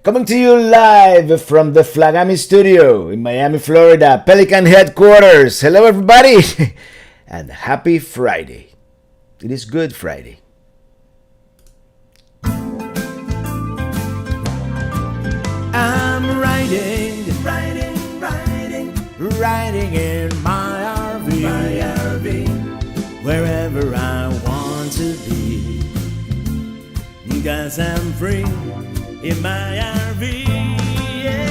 Coming to you live from the Flagami studio in Miami, Florida, Pelican headquarters. Hello, everybody, and happy Friday. It is Good Friday. I'm riding in my RV, wherever I want to be, 'cause I'm free in my RV, yeah.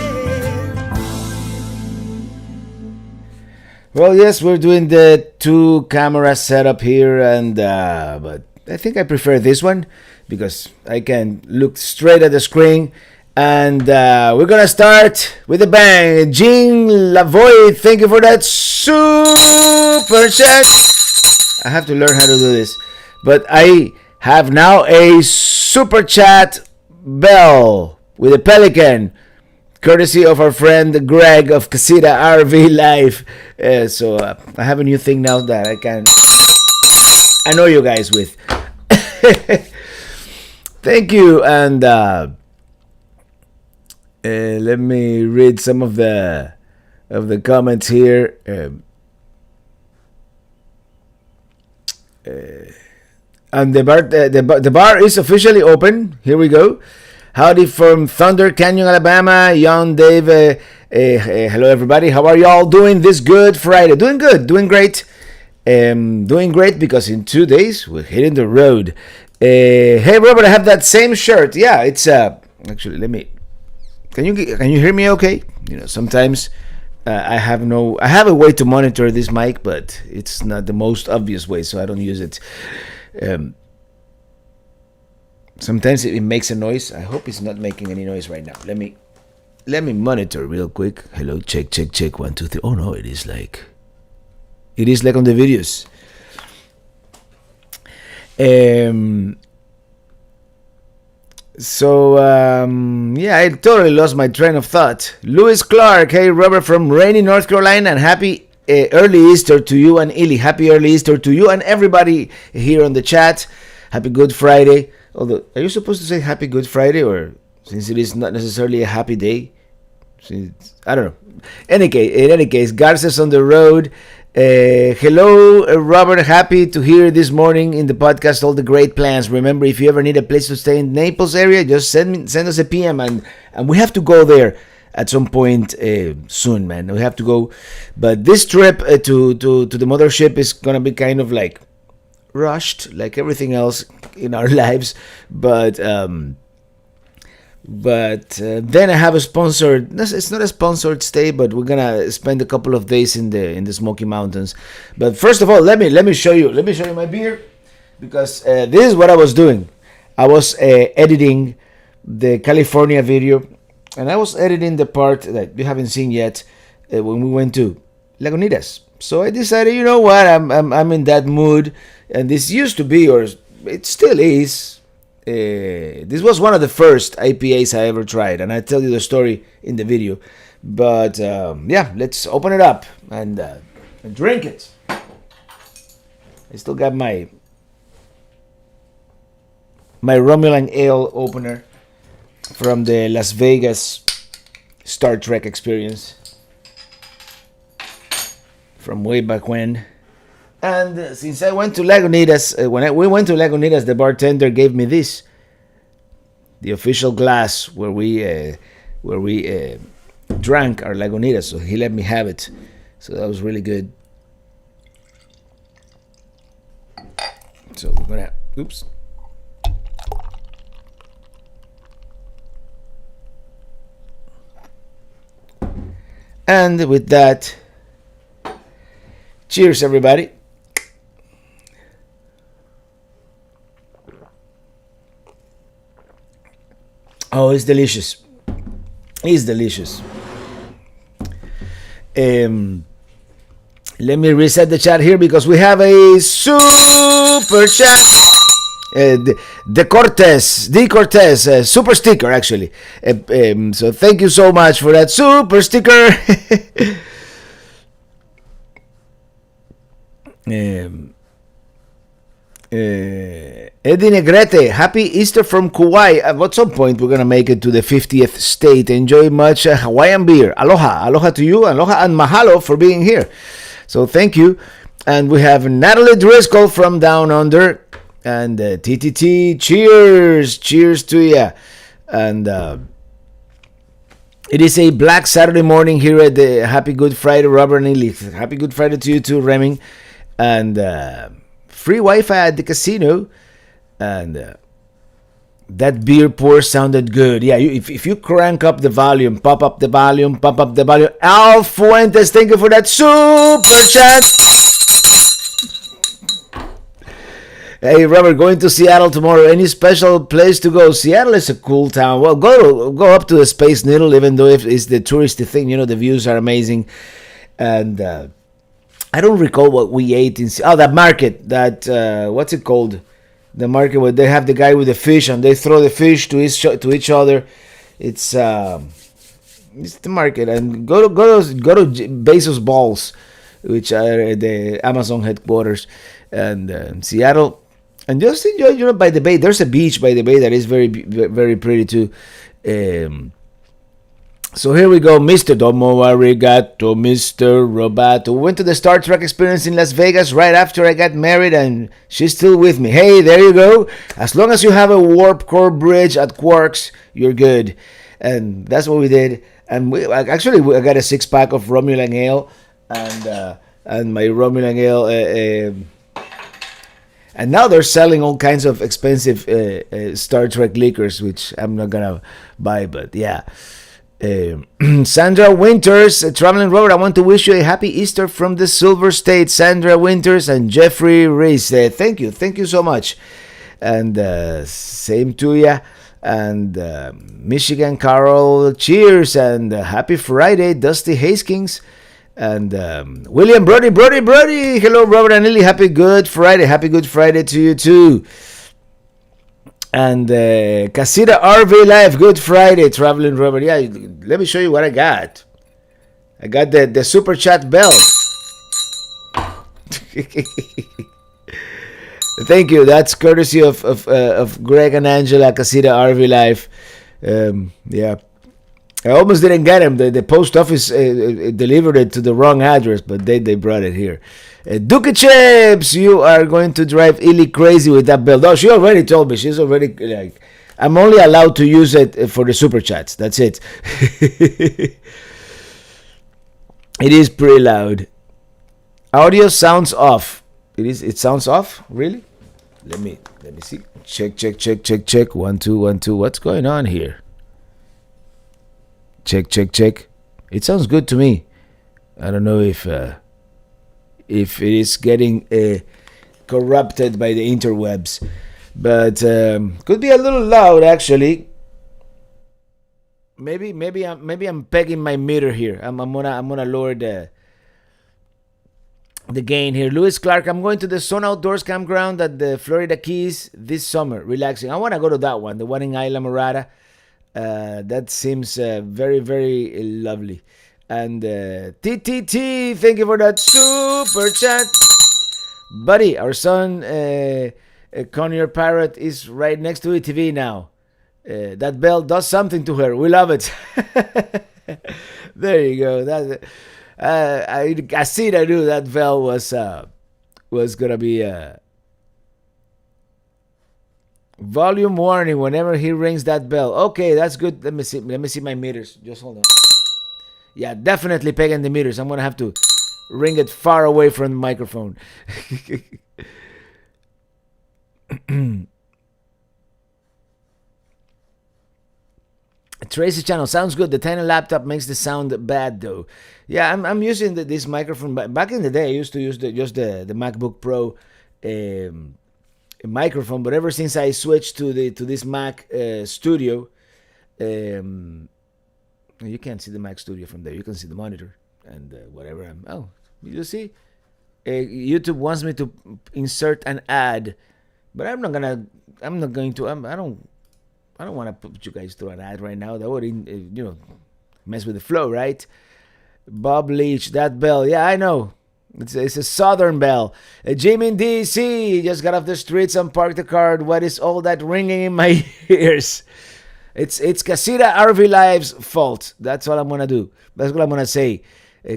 Well, yes, we're doing the 2-camera setup here, and but I think I prefer this one because I can look straight at the screen. And we're gonna start with a bang. Jean Lavoie, thank you for that super chat. I have to learn how to do this, but I have now a super chat bell with a pelican, courtesy of our friend Greg of Casita RV Life. So I have a new thing now that I can annoy you guys with. Thank you, and let me read some of the comments here. And the bar is officially open. Here we go. Howdy from Thunder Canyon, Alabama. Young Dave. Hello, everybody. How are y'all doing this Good Friday? Doing good. Doing great. Doing great because in 2 days we're hitting the road. Hey, Robert, I have that same shirt. Yeah, it's actually, let me. Can you hear me okay? You know, sometimes I have a way to monitor this mic, but it's not the most obvious way, so I don't use it. Sometimes it makes a noise. I hope it's not making any noise right now. Let me monitor real quick. Hello, check 1 2 3. Oh no, it is like on the videos. So, yeah, I totally lost my train of thought. Lewis Clark, hey, Robert from rainy North Carolina, and happy early Easter to you and Illy. Happy early Easter to you and everybody here on the chat. Happy Good Friday. Although, are you supposed to say Happy Good Friday, or since it is not necessarily a happy day? I don't know. In any case, Garces on the road. Hello, Robert. Happy to hear this morning in the podcast all the great plans. Remember, if you ever need a place to stay in Naples area, just send us a PM, and we have to go there at some point soon, man. We have to go. But this trip to the Mothership is gonna be kind of like rushed, like everything else in our lives. But then I have a sponsored. It's not a sponsored stay, but we're gonna spend a couple of days in the Smoky Mountains. But first of all, let me show you my beer, because this is what I was doing. I was editing the California video, and I was editing the part that you haven't seen yet when we went to Lagunitas. So I decided, you know what, I'm in that mood, and this used to be, or it still is. This was one of the first IPAs I ever tried, and I tell you the story in the video. But yeah, let's open it up and drink it. I still got my Romulan Ale opener from the Las Vegas Star Trek experience from way back when. And since I went to Lagunitas, we went to Lagunitas, the bartender gave me this, the official glass where we drank our Lagunitas. So he let me have it. So that was really good. So we're gonna, oops. And with that, cheers, everybody. Oh, it's delicious. It's delicious. Let me reset the chat here because we have a super chat. The Cortez, super sticker actually. So thank you so much for that super sticker. Eddie Negrete, happy Easter from Kauai. At some point, we're gonna make it to the 50th state. Enjoy much Hawaiian beer. Aloha, aloha to you, aloha and mahalo for being here. So thank you. And we have Natalie Driscoll from Down Under, and TTT. Cheers, cheers to ya. And it is a Black Saturday morning here at the Happy Good Friday, Robert and Ely. Happy Good Friday to you too, Reming. And free Wi-Fi at the casino. And that beer pour sounded good. Yeah, if you crank up the volume, pop up the volume, pump up the volume. Al Fuentes, thank you for that super chat. Hey, Robert, going to Seattle tomorrow. Any special place to go? Seattle is a cool town. Well, go up to the Space Needle, even though it's the touristy thing. You know, the views are amazing. And I don't recall what we ate in... Oh, that market. That, what's it called? The market where they have the guy with the fish and they throw the fish to each other. It's the market. And go to Bezos Balls, which are the Amazon headquarters. And Seattle... And just enjoy, you know, by the bay. There's a beach by the bay that is very, very pretty too. So here we go, Mr. Domo Arigato, Mr. Roboto. Went to the Star Trek experience in Las Vegas right after I got married, and she's still with me. Hey, there you go. As long as you have a warp core bridge at Quarks, you're good. And that's what we did. And I got a 6-pack of Romulan Ale, and my Romulan Ale. And now they're selling all kinds of expensive Star Trek liquors, which I'm not gonna buy, but yeah. Sandra Winters, Traveling Robert, I want to wish you a happy Easter from the Silver State. Sandra Winters and Jeffrey Reese. Thank you so much. And same to ya. And Michigan Carol, cheers, and happy Friday, Dusty Hastings. And William Brody, hello Robert and Lily, happy Good Friday to you too. And Casita RV Life, Good Friday, Traveling Robert. Yeah, let me show you what I got. I got the super chat bell. Thank you. That's courtesy of Greg and Angela, Casita RV Life. Yeah. I almost didn't get him. The post office delivered it to the wrong address, but they brought it here. Dookie Chips, you are going to drive Illy crazy with that bell. Oh, she already told me. She's already like, I'm only allowed to use it for the super chats. That's it. It is pretty loud. Audio sounds off. It sounds off? Really? Let me see. Check. 1 2 1 2. What's going on here? Check. It sounds good to me. I don't know if it is getting corrupted by the interwebs, but could be a little loud actually. Maybe I'm pegging my meter here. I'm gonna lower the gain here. Lewis Clark, I'm going to the Sun Outdoors campground at the Florida Keys this summer. Relaxing. I want to go to that one, the one in Isla Morada. That seems very, very lovely. And TTT, thank you for that super chat. Buddy, our son, Connier Parrot, is right next to the TV now. That bell does something to her. We love it. There you go. That I see that I knew that bell was gonna be volume warning whenever he rings that bell. Okay, that's good. Let me see my meters. Just hold on. Yeah, definitely pegging the meters. I'm gonna have to ring it far away from the microphone. Tracy Channel, sounds good. The tiny laptop makes the sound bad though. Yeah, I'm using this microphone. Back in the day, I used to use just the MacBook Pro microphone, but ever since I switched to this Mac Studio, you can't see the Mac Studio from there. You can see the monitor and whatever. You see, YouTube wants me to insert an ad, but I'm not going to. I don't want to put you guys through an ad right now. That would, mess with the flow, right? Bob Leach, that bell. Yeah, I know. It's a Southern Belle. Jim in DC just got off the streets and parked the car. What is all that ringing in my ears? It's Casita RV Live's fault. That's all I'm gonna do. That's what I'm gonna say.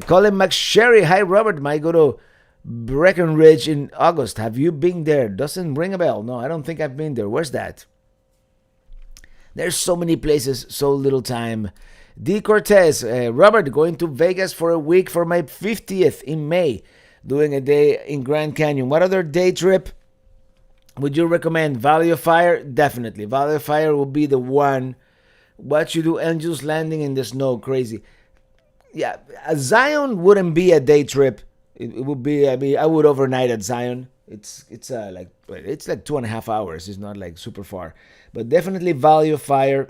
Colin McSherry, hi Robert. Might go to Breckenridge in August. Have you been there? Doesn't ring a bell. No, I don't think I've been there. Where's that? There's so many places, so little time. D. Cortez, Robert, going to Vegas for a week for my 50th in May, doing a day in Grand Canyon. What other day trip would you recommend? Valley of Fire? Definitely. Valley of Fire will be the one. What you do, Angels Landing in the snow, crazy. Yeah, Zion wouldn't be a day trip. It would be. I mean, I would overnight at Zion. It's like 2.5 hours. It's not like super far, but definitely Valley of Fire.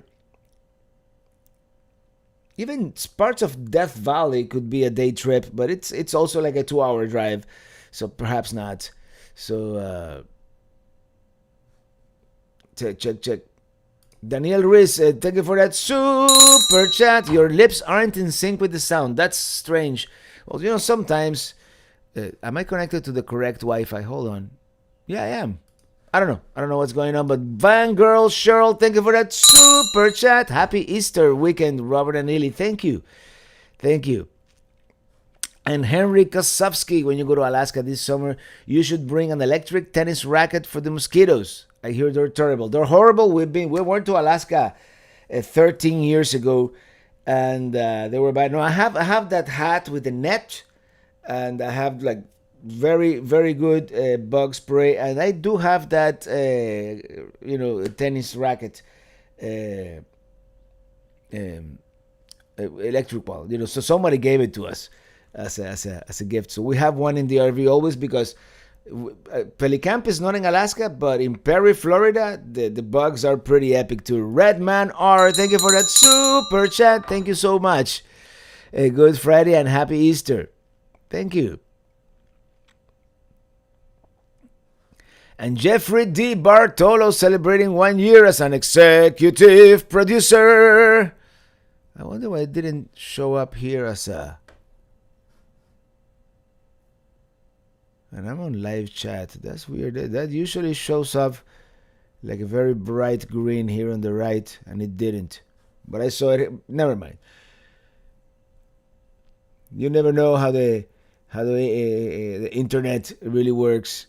Even parts of Death Valley could be a day trip, but it's also like a 2-hour drive, so perhaps not. So check. Daniel Ruiz, thank you for that super chat. Your lips aren't in sync with the sound. That's strange. Well, sometimes. Am I connected to the correct Wi-Fi? Hold on. Yeah, I am. I don't know what's going on, but Van Girl Cheryl, thank you for that super chat. Happy Easter weekend, Robert and Lily. Thank you. And Henry Kosovsky, when you go to Alaska this summer, you should bring an electric tennis racket for the mosquitoes. I hear they're terrible. They're horrible. We went to Alaska 13 years ago, and they were bad. No, I have that hat with the net, and I have like very very good bug spray, and I do have that tennis racket, electric ball. So somebody gave it to us as a gift. So we have one in the RV always, because Pelicamp is not in Alaska, but in Perry, Florida, the bugs are pretty epic too. Redman R, thank you for that super chat. Thank you so much. Good Friday and happy Easter. Thank you. And Jeffrey D. Bartolo celebrating 1 year as an executive producer. I wonder why it didn't show up here as a... And I'm on live chat. That's weird. That usually shows up like a very bright green here on the right, and it didn't. But I saw it. Never mind. You never know how the internet really works.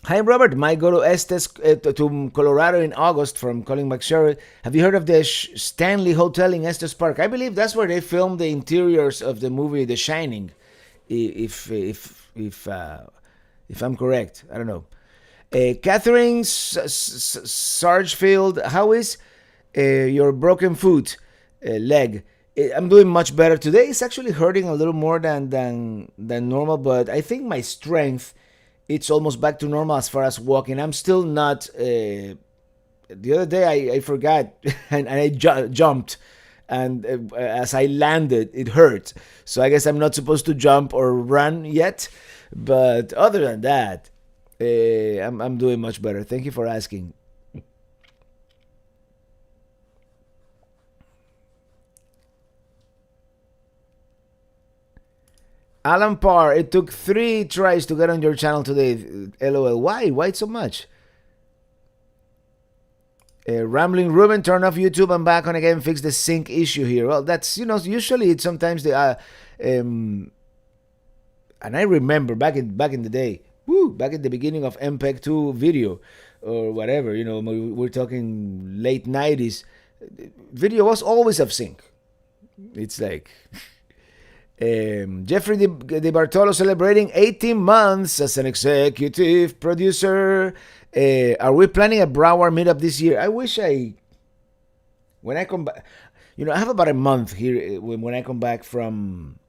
Hi Robert, might go to Estes to Colorado in August from Colin McSherry. Have you heard of the Stanley Hotel in Estes Park? I believe that's where they filmed the interiors of the movie The Shining. If I'm correct, I don't know. Catherine Sargefield, how is your broken foot leg? I'm doing much better today. It's actually hurting a little more than normal, but I think my strength, it's almost back to normal as far as walking. I'm still not. The other day I forgot and I jumped, and as I landed, it hurt. So I guess I'm not supposed to jump or run yet. But other than that, I'm doing much better. Thank you for asking. Alan Parr, it took 3 tries to get on your channel today. LOL. Why? Why so much? Rambling Ruben, turn off YouTube and back on again. Fix the sync issue here. Well, that's, usually it's sometimes the and I remember back in the day, back at the beginning of MPEG 2 video or whatever, we're talking late 90s. Video was always off sync. It's like... Jeffrey Di Bartolo celebrating 18 months as an executive producer. Are we planning a Broward meetup this year? I wish when I come back, I have about a month here when I come back from,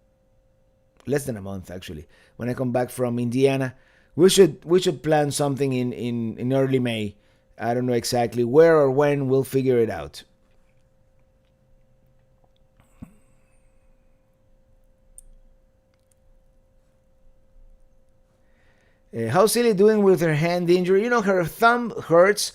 less than a month actually. When I come back from Indiana, we should plan something in early May. I don't know exactly where or when. We'll figure it out. How's Silly doing with her hand injury? Her thumb hurts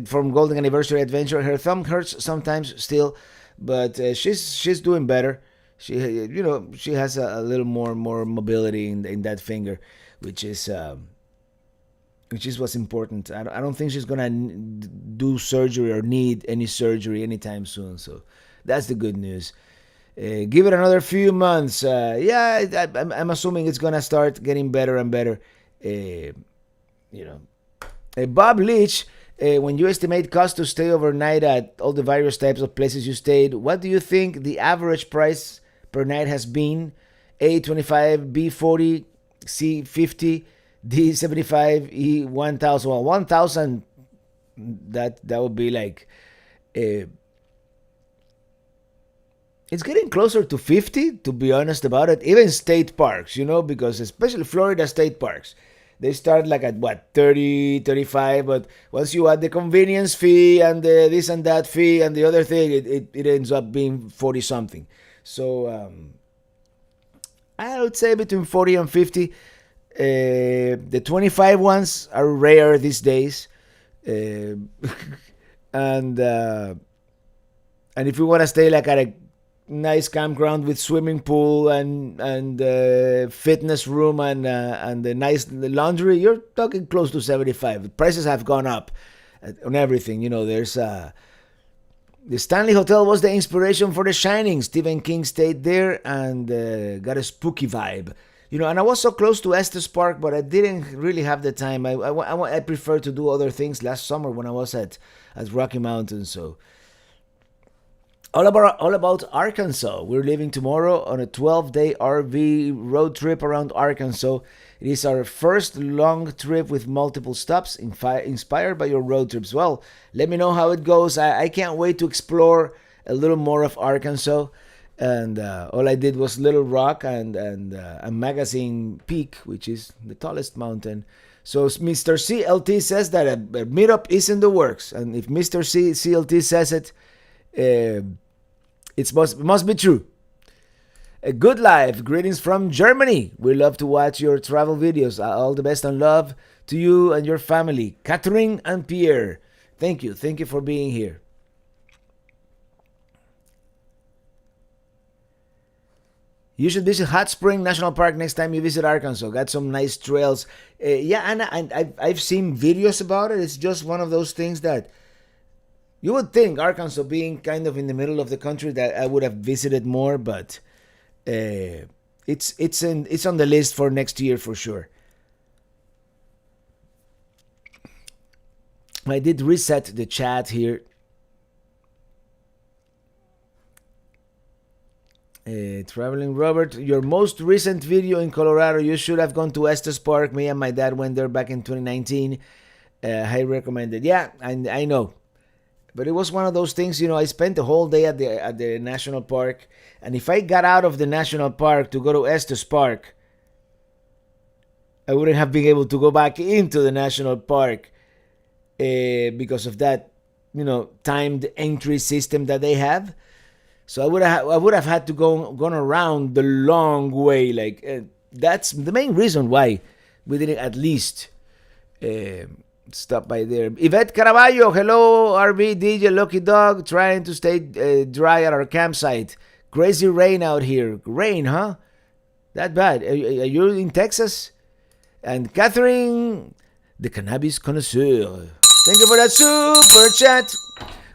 from Golden Anniversary Adventure. Her thumb hurts sometimes still, but she's doing better. she has a little more mobility in that finger, which is what's important. I don't think she's gonna do surgery or need any surgery anytime soon. So that's the good news. Give it another few months. I'm assuming it's gonna start getting better and better. You know, Bob Leach, when you estimate cost to stay overnight at all the various types of places you stayed, what do you think the average price per night has been? A 25, B 40, C 50, D 75, E 1000. Well, 1000, that would be like. It's getting closer to 50, to be honest about it. Even state parks, because especially Florida state parks, they start like at what, 30, 35, but once you add the convenience fee and the this and that fee and the other thing, it ends up being 40 something. So I would say between 40 and 50. The 25 ones are rare these days. And if you want to stay like at a nice campground with swimming pool and fitness room and the nice laundry, you're talking close to 75. The prices have gone up on everything. There's the Stanley Hotel was the inspiration for The Shining. Stephen King stayed there and got a spooky vibe. And I was so close to Estes Park, but I didn't really have the time. I prefer to do other things last summer when I was at Rocky Mountain. So all about Arkansas. We're leaving tomorrow on a 12-day RV road trip around Arkansas. It is our first long trip with multiple stops, inspired by your road trips. Well, let me know how it goes. I can't wait to explore a little more of Arkansas. And all I did was Little Rock and Magazine Peak, which is the tallest mountain. So Mr. CLT says that a meetup is in the works. And if Mr. CLT says it, it must be true. A good life. Greetings from Germany. We love to watch your travel videos. All the best and love to you and your family. Catherine and Pierre. Thank you. Thank you for being here. You should visit Hot Spring National Park next time you visit Arkansas. Got some nice trails. And I've seen videos about it. It's just one of those things that you would think, Arkansas being kind of in the middle of the country, that I would have visited more, but it's on the list for next year for sure. I did reset the chat here. Traveling Robert, your most recent video in Colorado, you should have gone to Estes Park. Me and my dad went there back in 2019. I recommend it. Yeah, I know. But it was one of those things, I spent the whole day at the national park. And if I got out of the national park to go to Estes Park, I wouldn't have been able to go back into the national park because of that, timed entry system that they have. So I would have had to gone around the long way. Like that's the main reason why we didn't at least stop by there. Yvette Caraballo, hello RV DJ Lucky Dog, trying to stay dry at our campsite. Crazy rain out here. Rain, huh? That bad? Are you in Texas? And Catherine, the cannabis connoisseur. Thank you for that super chat.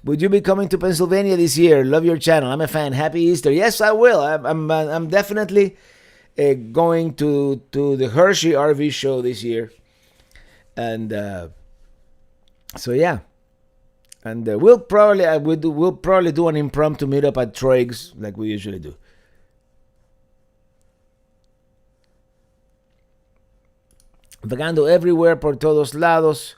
Would you be coming to Pennsylvania this year? Love your channel. I'm a fan. Happy Easter. Yes, I will. I'm definitely going to the Hershey RV show this year. And so yeah. And we'll probably do an impromptu meetup at Troig's like we usually do. Vagando everywhere por todos lados.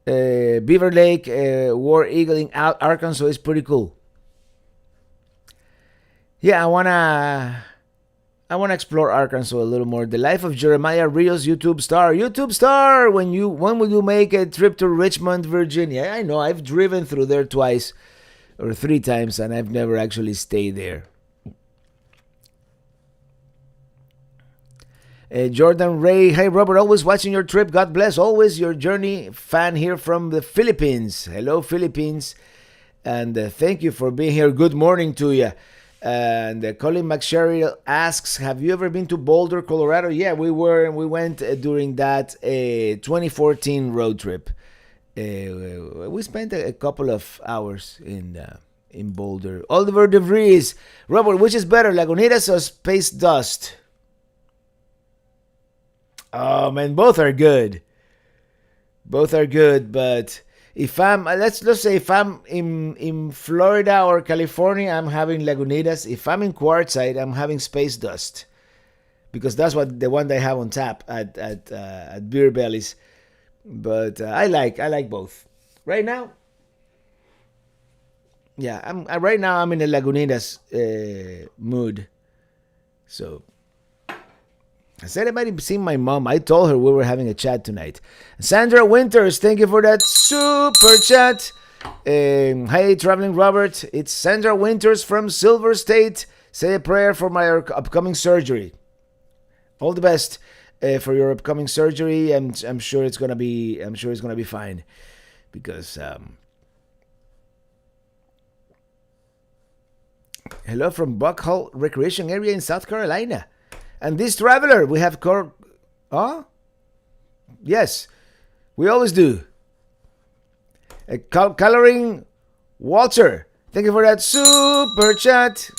Beaver Lake, War Eagle in Arkansas is pretty cool. Yeah, I wanna explore Arkansas a little more. The life of Jeremiah Rios, YouTube star. When will you make a trip to Richmond, Virginia? I know I've driven through there twice or 3 times, and I've never actually stayed there. Jordan Ray, hey Robert, always watching your trip. God bless. Always your journey fan here from the Philippines. Hello, Philippines. And thank you for being here. Good morning to you. And Colin McSherry asks, "Have you ever been to Boulder, Colorado?" Yeah, we were. We went during that 2014 road trip. We spent a couple of hours in Boulder. Oliver DeVries, Robert, which is better, Lagunitas or Space Dust? Oh man, both are good. Both are good, but if I'm let's say if I'm in Florida or California, I'm having Lagunitas. If I'm in Quartzsite, I'm having Space Dust because that's what the one they have on tap at Beer Bellies. But I like both. Right now, yeah, right now I'm in a Lagunitas mood. So has anybody seen my mom? I told her we were having a chat tonight. Sandra Winters, thank you for that super chat. Hey, Traveling Robert. It's Sandra Winters from Silver State. Say a prayer for my upcoming surgery. All the best for your upcoming surgery. I'm sure it's gonna be. I'm sure it's gonna be fine, because. Hello from Buckhall Recreation Area in South Carolina. And this traveler, we have oh? Yes, we always do. Coloring Walter. Thank you for that super chat.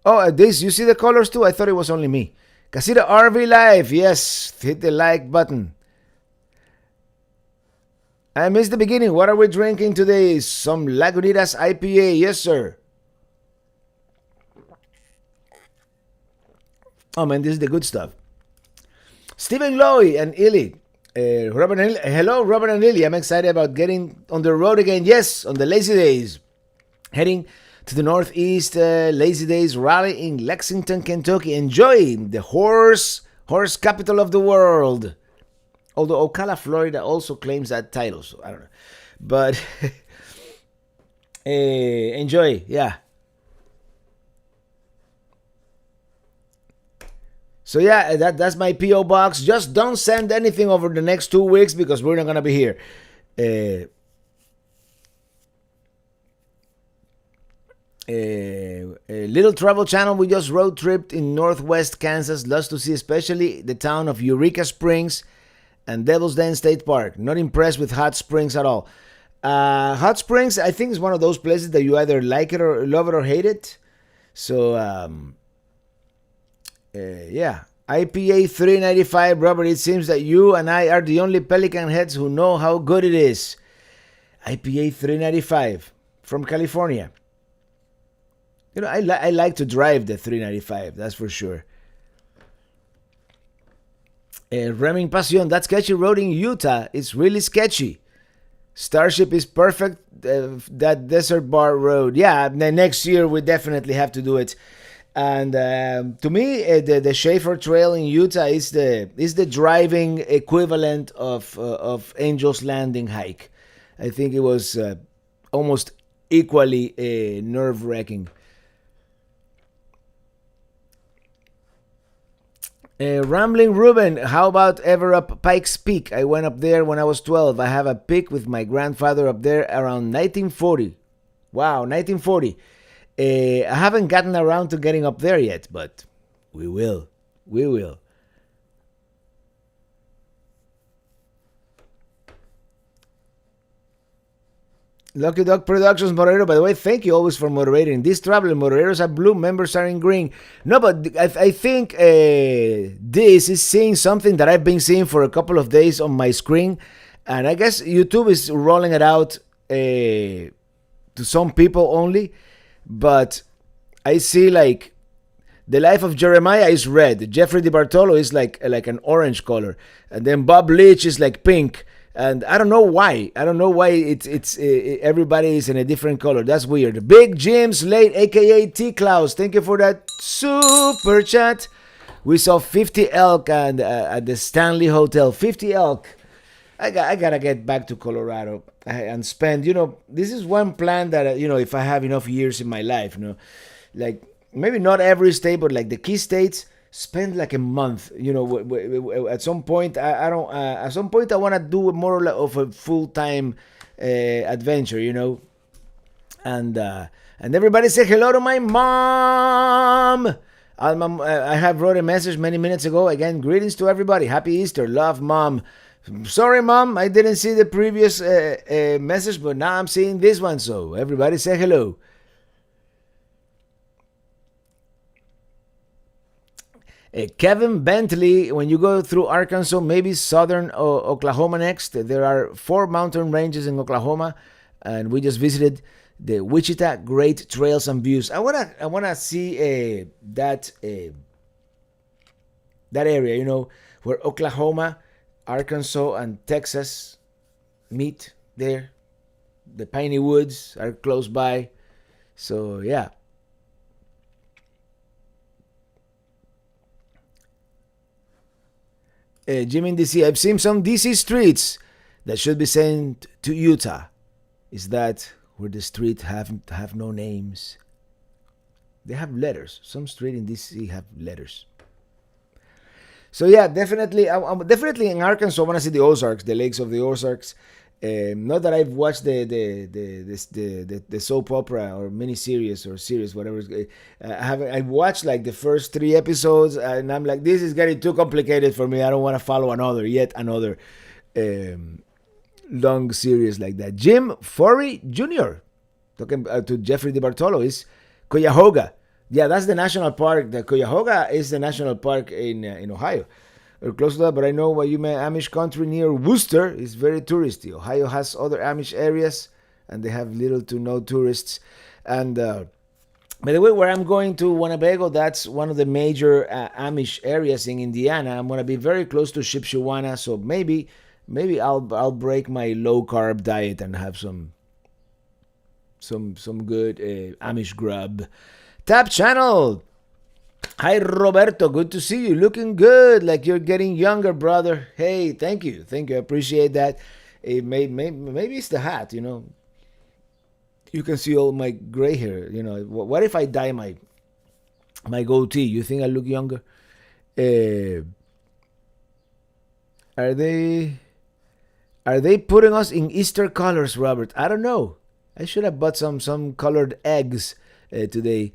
Oh, this, you see the colors too? I thought it was only me. Casita RV Live. Yes, hit the like button. I missed the beginning. What are we drinking today? Some Lagunitas IPA. Yes, sir. Oh man, this is the good stuff. Stephen Lowy and Illy. Robert and Illy. Hello, Robert and Illy. I'm excited about getting on the road again. Yes, on the Lazy Days. Heading to the Northeast Lazy Days rally in Lexington, Kentucky. Enjoy the horse capital of the world. Although Ocala, Florida also claims that title, so I don't know. But enjoy, yeah. So yeah, that's my P.O. box. Just don't send anything over the next 2 weeks because we're not gonna be here. A little travel channel. We just road tripped in Northwest Kansas. Lots to see, especially the town of Eureka Springs and Devil's Den State Park. Not impressed with Hot Springs at all. Hot Springs, I think, is one of those places that you either like it or love it or hate it. So yeah, IPA 395, Robert. It seems that you and I are the only Pelican heads who know how good it is. IPA 395 from California. You know, I like to drive the 395, that's for sure. Remming Passion, that sketchy road in Utah is really sketchy. Starship is perfect, that Desert Bar Road. Yeah, next year we definitely have to do it. And to me, the Schaefer Trail in Utah is the driving equivalent of Angel's Landing hike. I think it was almost equally nerve-wracking. Rambling Ruben, how about ever up Pikes Peak? I went up there when I was 12. I have a pic with my grandfather up there around 1940. Wow, 1940. I haven't gotten around to getting up there yet, but we will. We will. Lucky Dog Productions, moderator. By the way, thank you always for moderating. This traveler moderators are blue, members are in green. No, but I think this is seeing something that I've been seeing for a couple of days on my screen. And I guess YouTube is rolling it out to some people only. But I see like The Life of Jeremiah is red. Jeffrey DiBartolo is like an orange color. And then Bob Leach is like pink. And I don't know why. I don't know why it's everybody is in a different color. That's weird. Big Jim Slate, aka T Klaus. Thank you for that super chat. We saw 50 elk and at the Stanley Hotel. 50 elk. I gotta get back to Colorado and spend. This is one plan that if I have enough years in my life, like maybe not every state, but like the key states. Spend like a month, at some point. I don't. At some point, I want to do more of a full-time adventure, and everybody say hello to my mom. Alma, I have wrote a message many minutes ago. Again, greetings to everybody. Happy Easter. Love, mom. Sorry, mom, I didn't see the previous message, but now I'm seeing this one. So everybody say hello. Kevin Bentley, when you go through Arkansas, maybe southern Oklahoma next. There are 4 mountain ranges in Oklahoma, and we just visited the Wichita Great Trails and Views. I wanna see that area, where Oklahoma, Arkansas, and Texas meet there. The piney woods are close by, so yeah. Jim in DC, I've seen some DC streets that should be sent to Utah. Is that where the street have no names? They have letters. Some street in DC have letters. So yeah, definitely, I'm definitely in Arkansas. I want to see the Ozarks, the lakes of the Ozarks. Not that I've watched the soap opera or miniseries or series, whatever. I watched like the first 3 episodes, and I'm like, this is getting too complicated for me. I don't want to follow yet another long series like that. Jim Forey Jr. talking to Jeffrey DiBartolo is Cuyahoga. Yeah, that's the national park. The Cuyahoga is the national park in Ohio. Or close to that, but I know what you mean. Amish country near Worcester is very touristy. Ohio has other Amish areas, and they have little to no tourists. And by the way, where I'm going to Winnebago, that's one of the major Amish areas in Indiana. I'm gonna be very close to Shipshewana, so maybe I'll break my low carb diet and have some good Amish grub. Tap channel. Hi Roberto, good to see you. Looking good, like you're getting younger, brother. Hey, thank you, I appreciate that. Maybe it's the hat, You can see all my gray hair. What if I dye my goatee? You think I look younger? Are they putting us in Easter colors, Robert? I don't know. I should have bought some colored eggs today.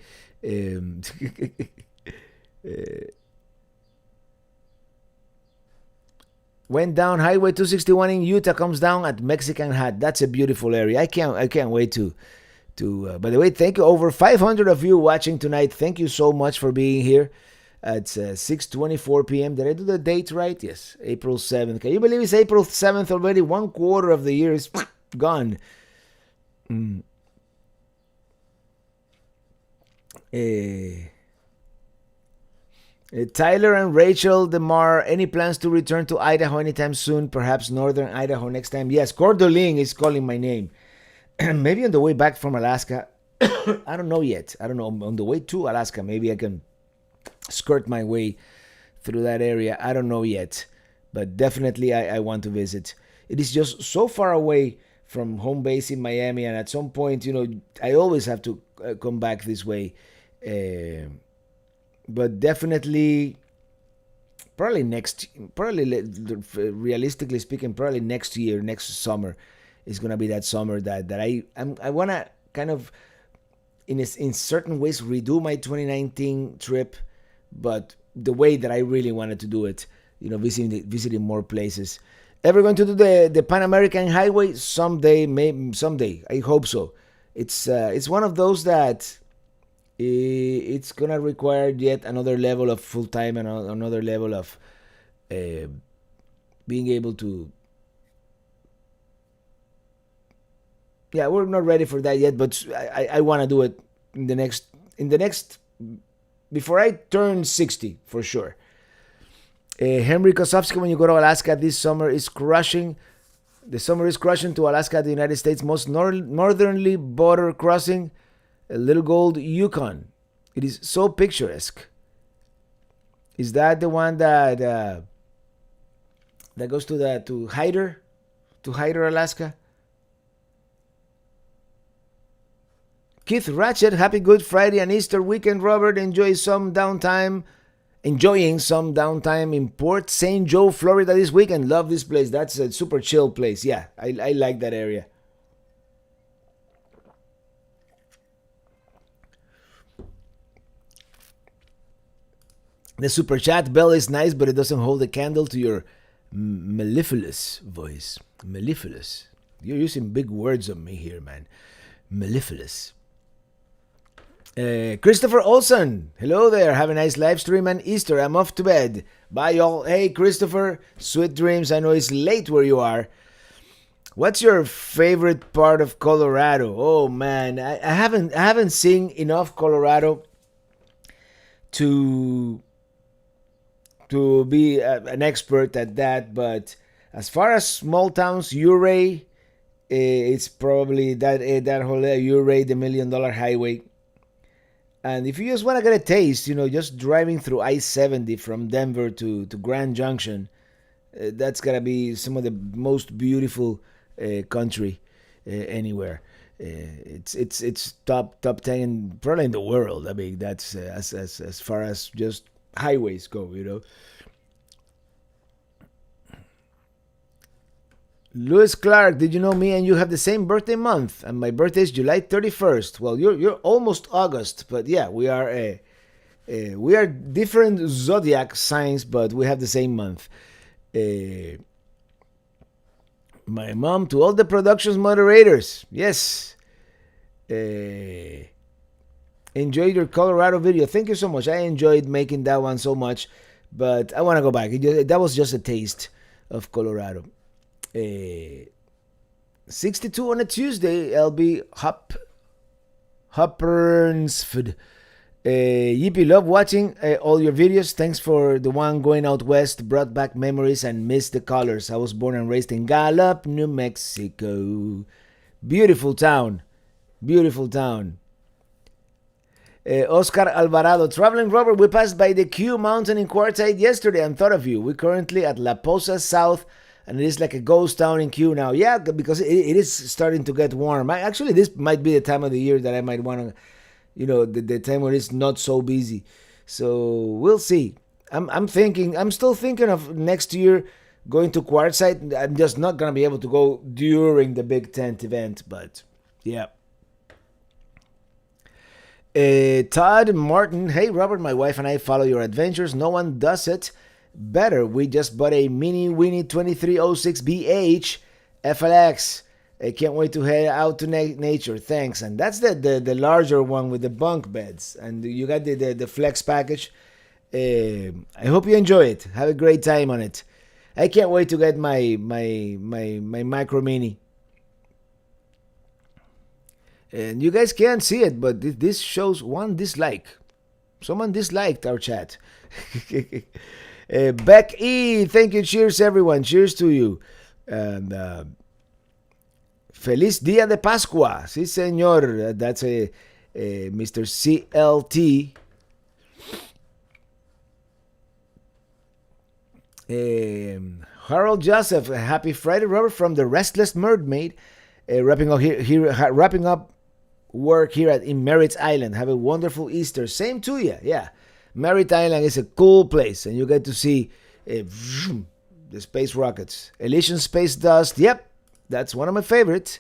Went down Highway 261 in Utah, comes down at Mexican Hat. That's a beautiful area. I can't wait to by the way, thank you. Over 500 of you watching tonight. Thank you so much for being here. It's 6:24 p.m. Did I do the date right? Yes, April 7th. Can you believe it's April 7th already? 1/4 of the year is gone. Tyler and Rachel DeMar, any plans to return to Idaho anytime soon? Perhaps northern Idaho next time? Yes, Coeur d'Alene is calling my name. Maybe on the way back from Alaska. I don't know yet. I don't know. On the way to Alaska, maybe I can skirt my way through that area. I don't know yet. But definitely I want to visit. It is just so far away from home base in Miami. And at some point, I always have to come back this way. But definitely, realistically speaking, probably next year, next summer, is gonna be that summer that I wanna kind of, in certain ways, redo my 2019 trip, but the way that I really wanted to do it, visiting more places. Ever going to do the Pan American Highway someday? Maybe someday. I hope so. It's one of those that. It's gonna require yet another level of full time and another level of being able to. Yeah, we're not ready for that yet, but I want to do it in the next before I turn 60 for sure. Henry Kosowski, when you go to Alaska this summer, is crushing. The summer is crushing to Alaska, the United States' most northerly border crossing. A Little Gold Yukon. It is so picturesque. Is that the one that goes to Hyder, Alaska? Keith Ratchet, happy Good Friday and Easter weekend, Robert. Enjoying some downtime in Port St. Joe, Florida this weekend. Love this place. That's a super chill place. Yeah, I like that area. The super chat bell is nice, but it doesn't hold a candle to your mellifluous voice. Mellifluous. You're using big words on me here, man. Mellifluous. Christopher Olson. Hello there. Have a nice live stream and Easter. I'm off to bed. Bye, y'all. Hey, Christopher. Sweet dreams. I know it's late where you are. What's your favorite part of Colorado? Oh man, I haven't seen enough Colorado to be an expert at that. But as far as small towns, Ouray, it's probably that whole Ouray, the $1 million highway. And if you just want to get a taste, just driving through I-70 from Denver to Grand Junction, that's gotta be some of the most beautiful country anywhere. It's top 10 probably in the world. I mean, that's as far as just highways go. Lewis Clark, did you know me and you have the same birthday month? And my birthday is July 31st. Well, you're almost August, but yeah, we are different zodiac signs, but we have the same month. My mom, to all the productions moderators, yes. Enjoyed your Colorado video. Thank you so much. I enjoyed making that one so much, but I want to go back. That was just a taste of Colorado. 62 on a Tuesday. LB Hoppernsford. Yippee, love watching all your videos. Thanks for the one going out west. Brought back memories and missed the colors. I was born and raised in Gallup, New Mexico. Beautiful town. Beautiful town. Oscar Alvarado. Traveling Robert, we passed by the Q Mountain in Quartzsite yesterday and thought of you. We're currently at La Posa South, and it is like a ghost town in Q now. Yeah, because it is starting to get warm. Actually, this might be the time of the year that I might want to, the time where it's not so busy. So we'll see. I'm still thinking of next year going to Quartzsite. I'm just not going to be able to go during the Big Tent event, but yeah. Todd Martin, hey Robert, my wife and I follow your adventures. No one does it better. We just bought a Mini Winnie 2306BH FLX. I can't wait to head out to nature. Thanks. And that's the larger one with the bunk beds. And you got the flex package. I hope you enjoy it. Have a great time on it. I can't wait to get my micro mini. And you guys can't see it, but this shows one dislike. Someone disliked our chat. Beck E, thank you. Cheers, everyone. Cheers to you. And Feliz Dia de Pascua. Sí, señor. That's a Mr. CLT. Harold Joseph, happy Friday, Robert, from the Restless Mermaid. Wrapping up work here in Merritt Island. Have a wonderful Easter. Same to you. Yeah, Merritt Island is a cool place, and you get to see the space rockets. Elysian Space Dust. Yep, that's one of my favorites.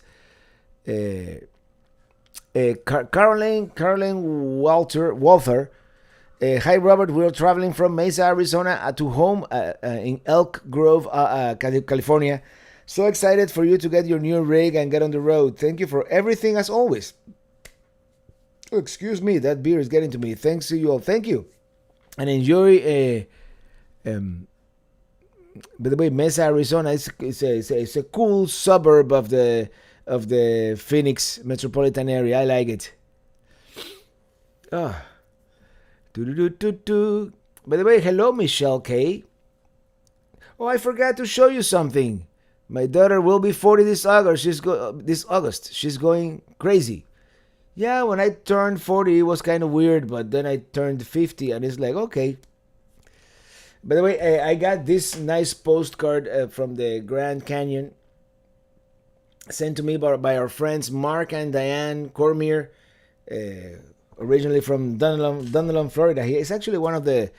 Caroline Walther. Hi Robert, we're traveling from Mesa, Arizona to home in Elk Grove, California. So excited for you to get your new rig and get on the road. Thank you for everything as always. Oh, excuse me, that beer is getting to me. Thanks to you all. Thank you. And enjoy. By the way, Mesa, Arizona is a cool suburb of the Phoenix metropolitan area. I like it. Ah. By the way, hello, Michelle K. Oh, I forgot to show you something. My daughter will be 40 this August. She's going crazy. Yeah, when I turned 40, it was kind of weird, but then I turned 50, and it's like, okay. By the way, I got this nice postcard from the Grand Canyon sent to me by our friends Mark and Diane Cormier, originally from Dunedin, Florida. He is actually one of the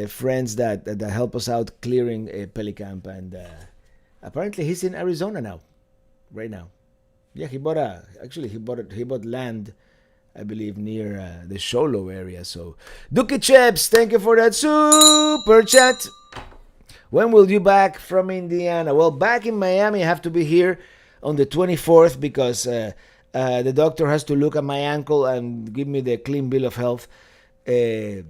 friends that help us out clearing Pelicamp, and apparently he's in Arizona now, right now. Yeah, he bought land I believe near the Sholo area. So, Dookie Chips, thank you for that super chat. When will you back from Indiana? Well, back in Miami, I have to be here on the 24th because the doctor has to look at my ankle and give me the clean bill of health. So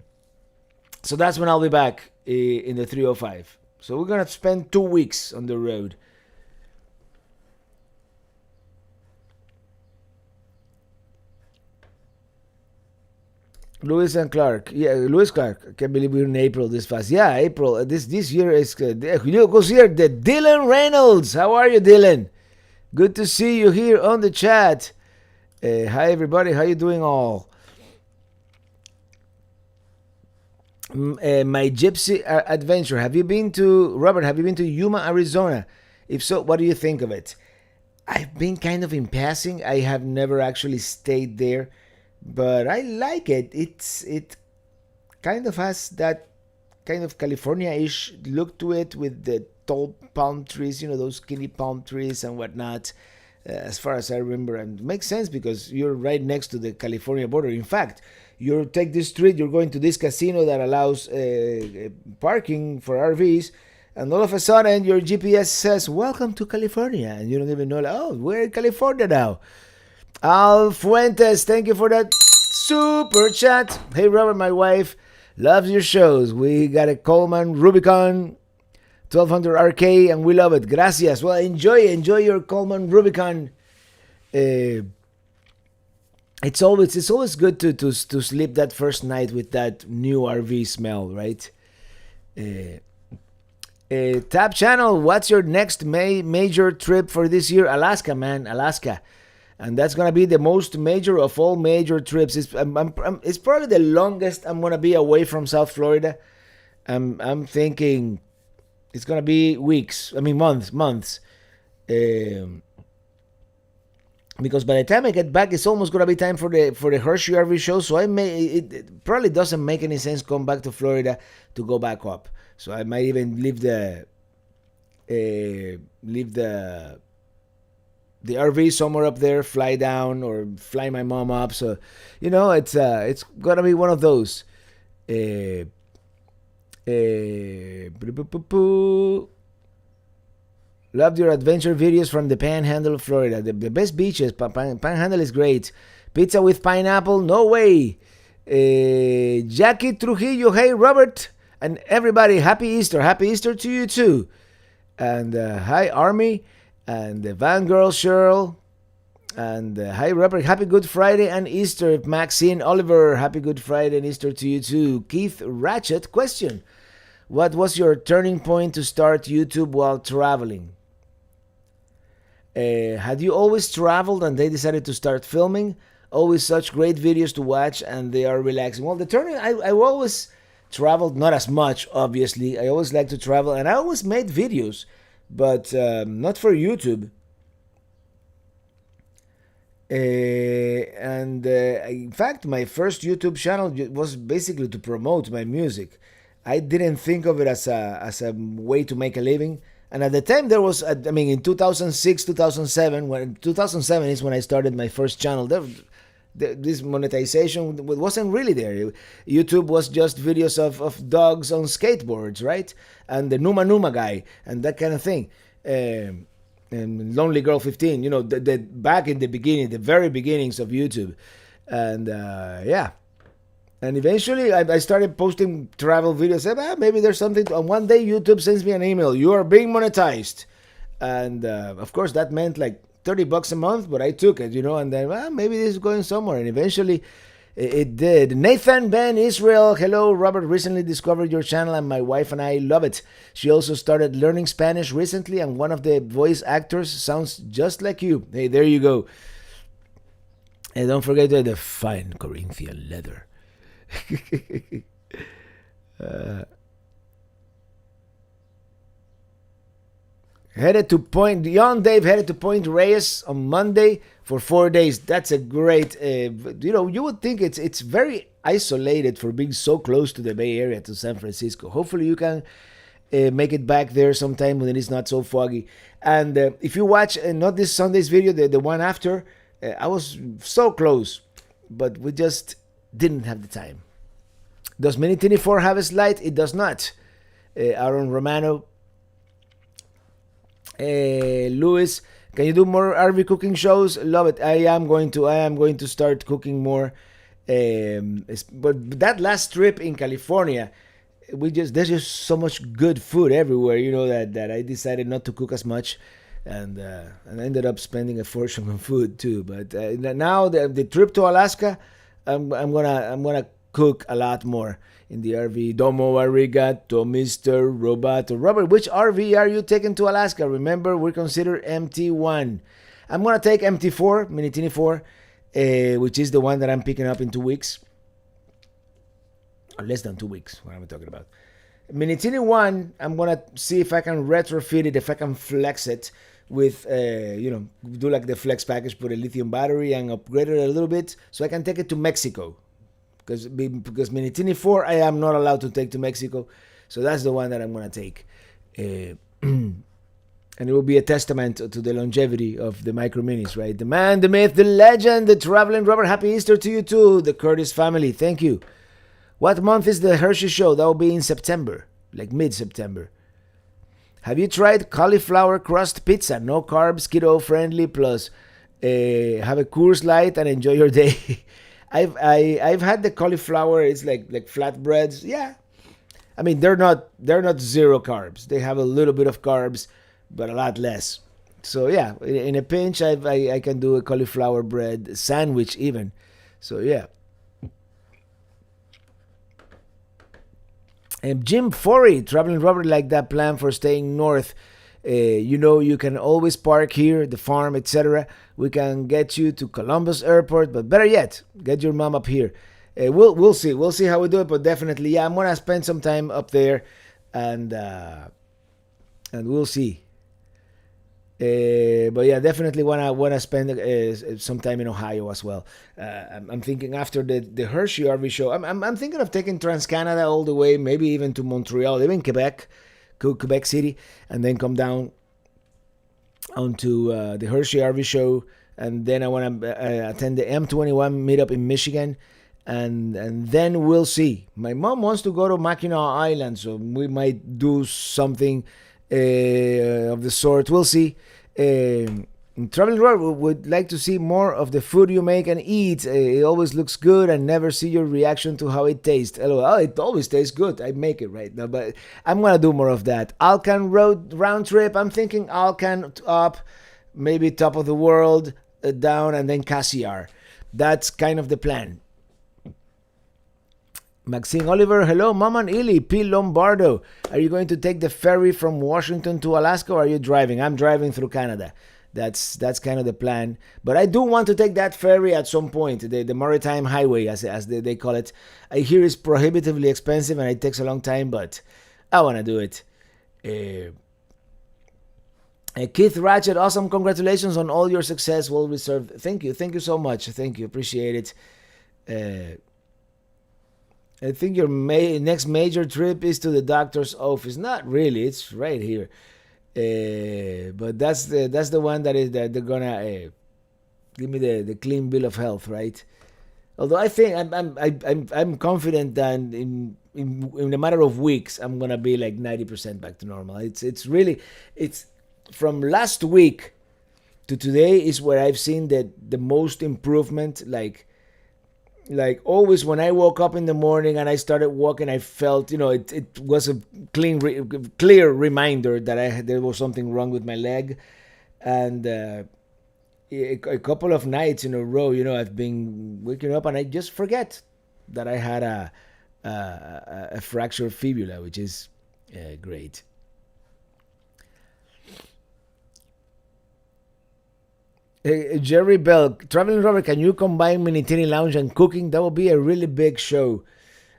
that's when I'll be back in the 305. So we're gonna spend 2 weeks on the road. Lewis and Clark. Yeah, Lewis Clark. I can't believe we're in April this fast. Yeah, April. This year is. Look who's here. The Dylan Reynolds. How are you, Dylan? Good to see you here on the chat. Hi, everybody. How you doing all? My gypsy adventure. Have you been to, Robert, have you been to Yuma, Arizona? If so, what do you think of it? I've been kind of in passing. I have never actually stayed there, but I like it. It kind of has that kind of California-ish look to it with the tall palm trees, those skinny palm trees and whatnot. As far as I remember, and it makes sense because you're right next to the California border. In fact, you take this street, you're going to this casino that allows parking for RVs, and all of a sudden your GPS says, "Welcome to California," and you don't even know, like, oh, we're in California now. Al Fuentes, thank you for that super chat. Hey, Robert, my wife loves your shows. We got a Coleman Rubicon 1200 RK and we love it. Gracias. Well, enjoy your Coleman Rubicon. It's always good to sleep that first night with that new RV smell, right? Tap channel, what's your next major trip for this year? Alaska, man, Alaska. And that's gonna be the most major of all major trips. It's probably the longest I'm gonna be away from South Florida. I'm thinking it's gonna be weeks. I mean months. Because by the time I get back, it's almost gonna be time for the Hershey RV show. So it probably doesn't make any sense come back to Florida to go back up. So I might even leave the RV somewhere up there, fly down or fly my mom up. So it's gonna be one of those. Loved your adventure videos from the Panhandle of Florida. The best beaches. Panhandle is great. Pizza with pineapple? No way. Jackie Trujillo. Hey, Robert. And everybody, happy Easter. Happy Easter to you too. And hi, Army. And the Van Girl Cheryl. And hi, Robert. Happy Good Friday and Easter. Maxine Oliver. Happy Good Friday and Easter to you too. Keith Ratchet. Question. What was your turning point to start YouTube while traveling? Had you always traveled and they decided to start filming? Always such great videos to watch and they are relaxing. Well, the turning, I always traveled, not as much, obviously. I always like to travel and I always made videos, but not for YouTube. In fact, my first YouTube channel was basically to promote my music. I didn't think of it as a way to make a living. And at the time there was, in 2006, 2007, 2007 is when I started my first channel. This monetization wasn't really there. YouTube was just videos of dogs on skateboards, right? And the Numa Numa guy and that kind of thing. And Lonely Girl 15, the back in the beginning, the very beginnings of YouTube. And yeah. And eventually I started posting travel videos. Said, maybe there's something. And one day YouTube sends me an email. You are being monetized. And of course that meant like $30 a month, but I took it, and then maybe this is going somewhere. And eventually it did. Nathan Ben Israel. Hello, Robert. Recently discovered your channel and my wife and I love it. She also started learning Spanish recently and one of the voice actors sounds just like you. Hey, there you go. And don't forget the fine Corinthian leather. Headed to Point, young Dave headed to Point Reyes on Monday for 4 days. That's a great, you would think it's very isolated for being so close to the Bay Area, to San Francisco. Hopefully you can make it back there sometime when it's not so foggy. And if you watch, not this Sunday's video, the one after, I was so close. but we just didn't have the time. Does Mini 24 have a slide? It does not. Aaron Romano. Luis, can you do more RV cooking shows? Love it. I am going to. I am going to start cooking more. But that last trip in California, there's just so much good food everywhere. That I decided not to cook as much, and ended up spending a fortune on food too. But now the trip to Alaska, I'm gonna cook a lot more in the RV. Domo arigato, Mr. Roboto. Robert, which RV are you taking to Alaska? Remember, we consider MT1. I'm gonna take MT4, Mini Tini 4, which is the one that I'm picking up in 2 weeks. Or less than 2 weeks, what am I talking about? Mini Tini 1, I'm gonna see if I can retrofit it, if I can flex it with, do like the flex package, put a lithium battery and upgrade it a little bit so I can take it to Mexico. Because Mini Tini 4, I am not allowed to take to Mexico. So that's the one that I'm gonna take. And it will be a testament to the longevity of the micro minis, right? The man, the myth, the legend, the traveling Robert. Happy Easter to you too, the Curtis family. Thank you. What month is the Hershey show? That will be in September, like mid-September. Have you tried cauliflower crust pizza? No carbs, keto friendly, plus have a Coors Light and enjoy your day. I've had the cauliflower. It's like flatbreads. Yeah, I mean they're not zero carbs. They have a little bit of carbs, but a lot less. So yeah, in a pinch, I can do a cauliflower bread sandwich even. So yeah. And Jim Forey, traveling Robert, like that plan for staying north. You can always park here, the farm, etc. We can get you to Columbus Airport, but better yet, get your mom up here. We'll see. We'll see how we do it, but definitely, yeah, I'm gonna spend some time up there, and we'll see. But yeah, definitely wanna spend some time in Ohio as well. I'm thinking after the Hershey RV show, I'm thinking of taking Trans Canada all the way, maybe even to Montreal, even Quebec City, and then come down onto the Hershey RV show, and then I want to attend the M21 meetup in Michigan, and then we'll see. My mom wants to go to Mackinac Island, so we might do something of the sort. We'll see. Traveling Road would like to see more of the food you make and eat. It always looks good, and never see your reaction to how it tastes. LOL, it always tastes good. I make it right now, but I'm gonna do more of that. Alcan round trip. I'm thinking Alcan up, maybe top of the world down, and then Cassiar. That's kind of the plan. Maxine Oliver, hello, Mom and Illy, P. Lombardo. Are you going to take the ferry from Washington to Alaska, or are you driving? I'm driving through Canada. That's kind of the plan. But I do want to take that ferry at some point, the Maritime Highway, as they call it. I hear it's prohibitively expensive and it takes a long time, but I want to do it. Keith Ratchet, awesome. Congratulations on all your success. Well reserved. Thank you. Thank you so much. Thank you. Appreciate it. I think your next major trip is to the doctor's office. Not really. It's right here. But that's the one that they're gonna give me the clean bill of health, right? Although I think I'm confident that in a matter of weeks I'm gonna be like 90% back to normal. It's really from last week to today is where I've seen the most improvement. Like always, when I woke up in the morning and I started walking, I felt, it was a clear reminder that there was something wrong with my leg. And a couple of nights in a row, I've been waking up and I just forget that I had a fractured fibula, which is great. Jerry Bell, Traveling Robert, can you combine Minitini Lounge and cooking? That would be a really big show.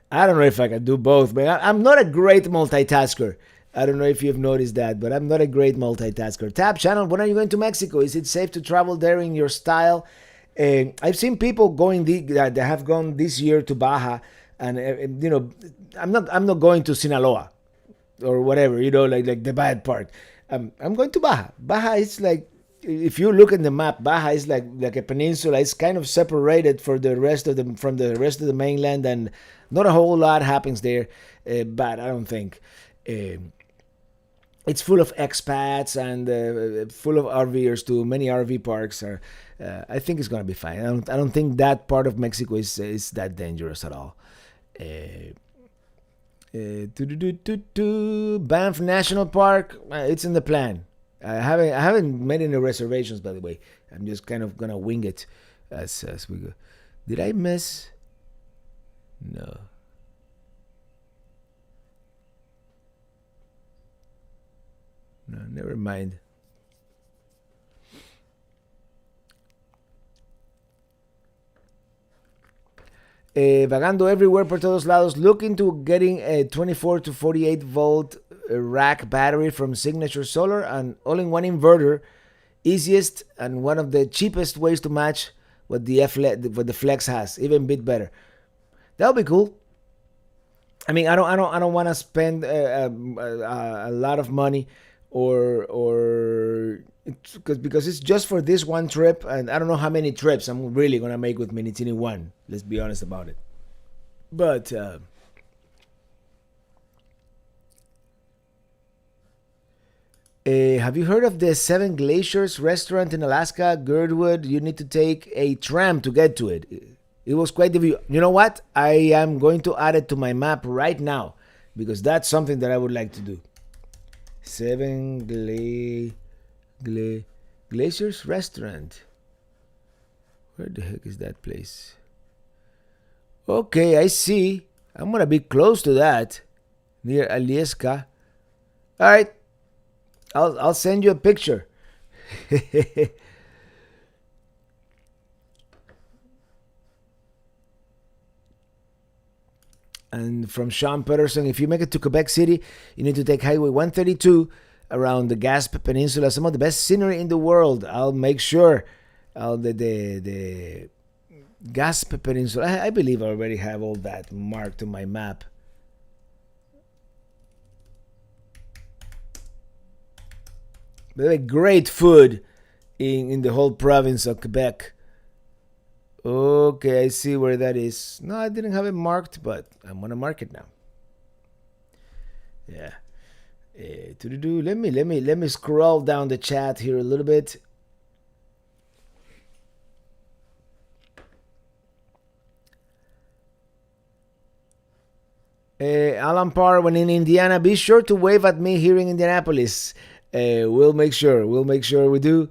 I don't know if I can do both, but I'm not a great multitasker. I don't know if you've noticed that, but I'm not a great multitasker. Tap channel, when are you going to Mexico? Is it safe to travel there in your style? I've seen people that have gone this year to Baja, and I'm not going to Sinaloa or whatever, like the bad part. I'm going to Baja. Baja is like, if you look at the map, Baja is like a peninsula. It's kind of separated for the rest of the from the rest of the mainland, and not a whole lot happens there. But I don't think. It's full of expats and full of RVers too. Many RV parks are. I think it's gonna be fine. I don't think that part of Mexico is that dangerous at all. Banff National Park. It's in the plan. I haven't made any reservations, by the way. I'm just kind of gonna wing it as we go. Did I miss? No. No, never mind. Vagando everywhere por todos lados. Look into getting a 24 to 48 volt rack battery from Signature Solar, and all-in-one inverter. Easiest and one of the cheapest ways to match what what the Flex has. Even a bit better. That would be cool. I mean, I don't want to spend a lot of money, or because it's just for this one trip, and I don't know how many trips I'm really gonna make with Minitini One. Let's be honest about it. But have you heard of the Seven Glaciers restaurant in Alaska, Girdwood? You need to take a tram to get to it. It was quite the view. You know what? I am going to add it to my map right now because that's something that I would like to do. Seven Glaciers restaurant. Where the heck is that place? Okay, I see. I'm gonna be close to that, near Alieska. All right, I'll send you a picture. And from Sean Peterson, if you make it to Quebec City, you need to take Highway 132 around the Gasp Peninsula. Some of the best scenery in the world. I'll make sure. The Gasp Peninsula. I believe I already have all that marked on my map. By the way, great food in the whole province of Quebec. Okay, I see where that is. No, I didn't have it marked, but I'm gonna mark it now. Yeah. Let me scroll down the chat here a little bit. Alan Parr, when in Indiana, be sure to wave at me here in Indianapolis. We'll make sure we do.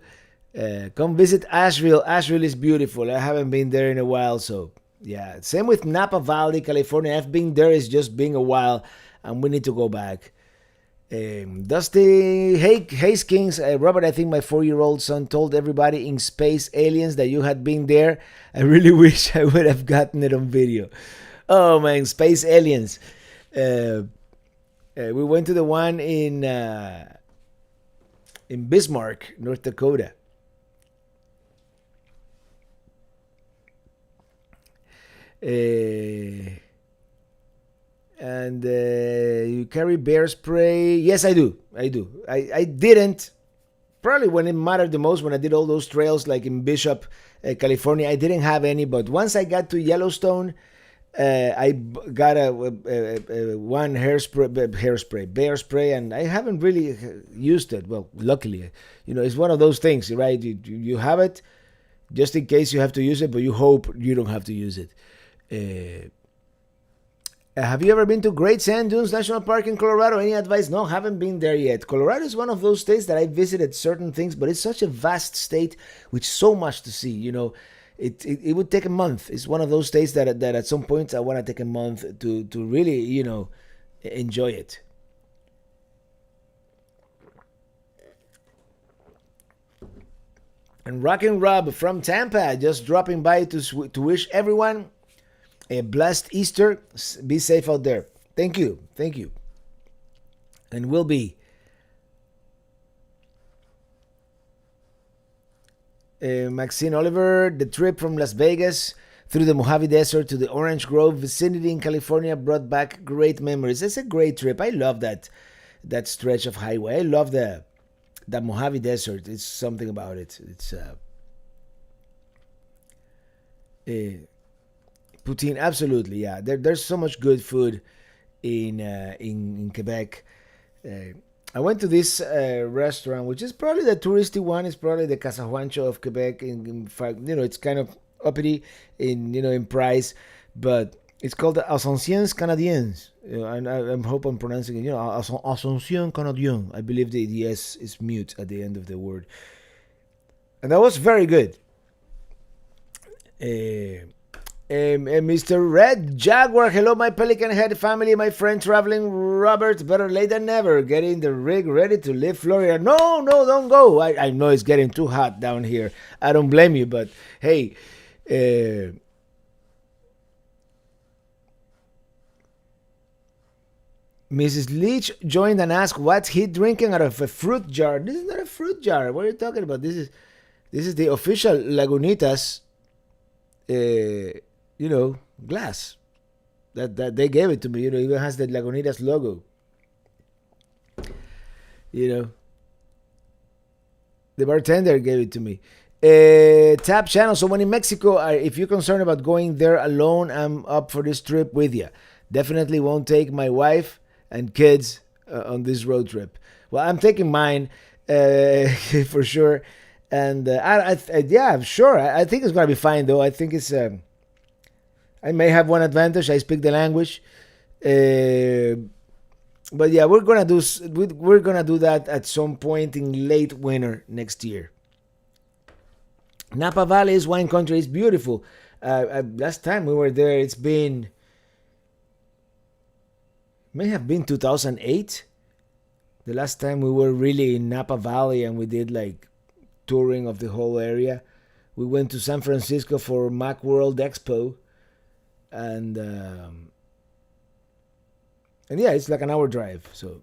Come visit Asheville. Asheville is beautiful. I haven't been there in a while, so yeah. Same with Napa Valley, California. I've been there. It's just been a while, and we need to go back. Dusty Hayes Kings, Robert, I think my 4-year-old son told everybody in Space Aliens that you had been there. I really wish I would have gotten it on video. Oh man, Space Aliens. We went to the one in Bismarck, North Dakota. And you carry bear spray? Yes, I do. I didn't. Probably when it mattered the most, when I did all those trails like in Bishop, California, I didn't have any. But once I got to Yellowstone, I got a one bear spray, and I haven't really used it. Well, luckily, it's one of those things, right? You have it just in case you have to use it, but you hope you don't have to use it. Have you ever been to Great Sand Dunes National Park in Colorado? Any advice? No, haven't been there yet. Colorado is one of those states that I visited certain things, but it's such a vast state with so much to see. It would take a month. It's one of those states that at some point I want to take a month to really, enjoy it. And Rockin' Rob from Tampa just dropping by to wish everyone a blessed Easter. Be safe out there. Thank you. And will be. Maxine Oliver, the trip from Las Vegas through the Mojave Desert to the Orange Grove vicinity in California brought back great memories. It's a great trip. I love that stretch of highway. I love the the Mojave Desert. It's something about it. It's uh, poutine. Absolutely, yeah. There's so much good food in Quebec. Uh, I went to this restaurant, which is probably the touristy one. It's probably the Casa Juancho of Quebec. In fact, it's kind of uppity in price, but it's called the Ascensions Canadiens. And I hope I'm pronouncing it. Ascension Canadien. I believe the S is mute at the end of the word, and that was very good. Mr. Red Jaguar, hello, my Pelican Head family, my friend traveling Robert, better late than never. Getting the rig ready to leave Florida. No, no, don't go. I know it's getting too hot down here. I don't blame you, but hey, Mrs. Leach joined and asked what's he drinking out of a fruit jar. This is not a fruit jar. What are you talking about? This is the official Lagunitas, uh, glass that they gave it to me. Even has the Lagunitas logo. You know, the bartender gave it to me. Tap channel. So when in Mexico, if you're concerned about going there alone, I'm up for this trip with you. Definitely won't take my wife and kids on this road trip. Well, I'm taking mine for sure. And yeah, sure. I think it's gonna be fine though. I think it's. I may have one advantage. I speak the language. But yeah, we're gonna do that at some point in late winter next year. Napa Valley's wine country is beautiful. Last time we were there, may have been 2008. The last time we were really in Napa Valley and we did like touring of the whole area. We went to San Francisco for Macworld Expo, and yeah, it's like an hour drive. So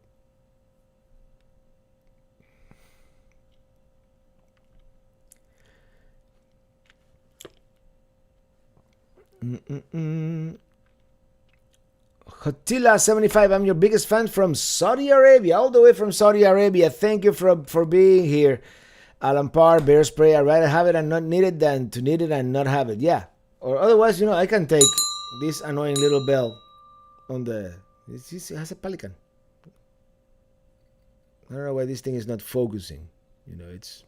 Hatila75, I'm your biggest fan from Saudi Arabia, all the way from Saudi Arabia. Thank you for being here. Alan Parr, Bear Spray, I'd rather have it and not need it than to need it and not have it. Yeah. Or otherwise, I can take this annoying little bell on the. It has a pelican. I don't know why this thing is not focusing. It's.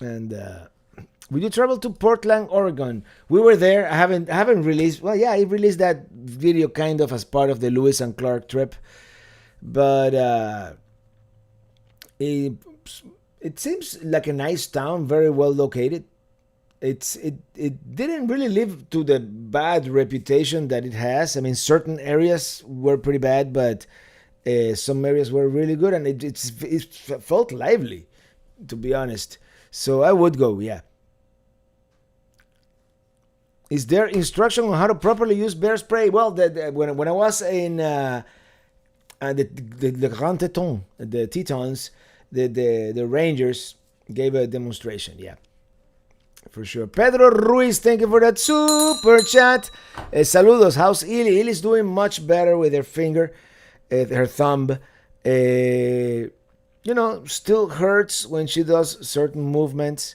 And we did travel to Portland, Oregon. We were there. I haven't released. Well, yeah, I released that video kind of as part of the Lewis and Clark trip, but it seems like a nice town, very well located. It didn't really live to the bad reputation that it has. I mean, certain areas were pretty bad, but some areas were really good, and it felt lively, to be honest. So I would go, yeah. Is there instruction on how to properly use bear spray? Well, when I was in the Grand Teton, the Tetons, the Rangers gave a demonstration, yeah, for sure. Pedro Ruiz, thank you for that super chat. Saludos, how's Ili? Ili's doing much better with her finger, her thumb. Still hurts when she does certain movements.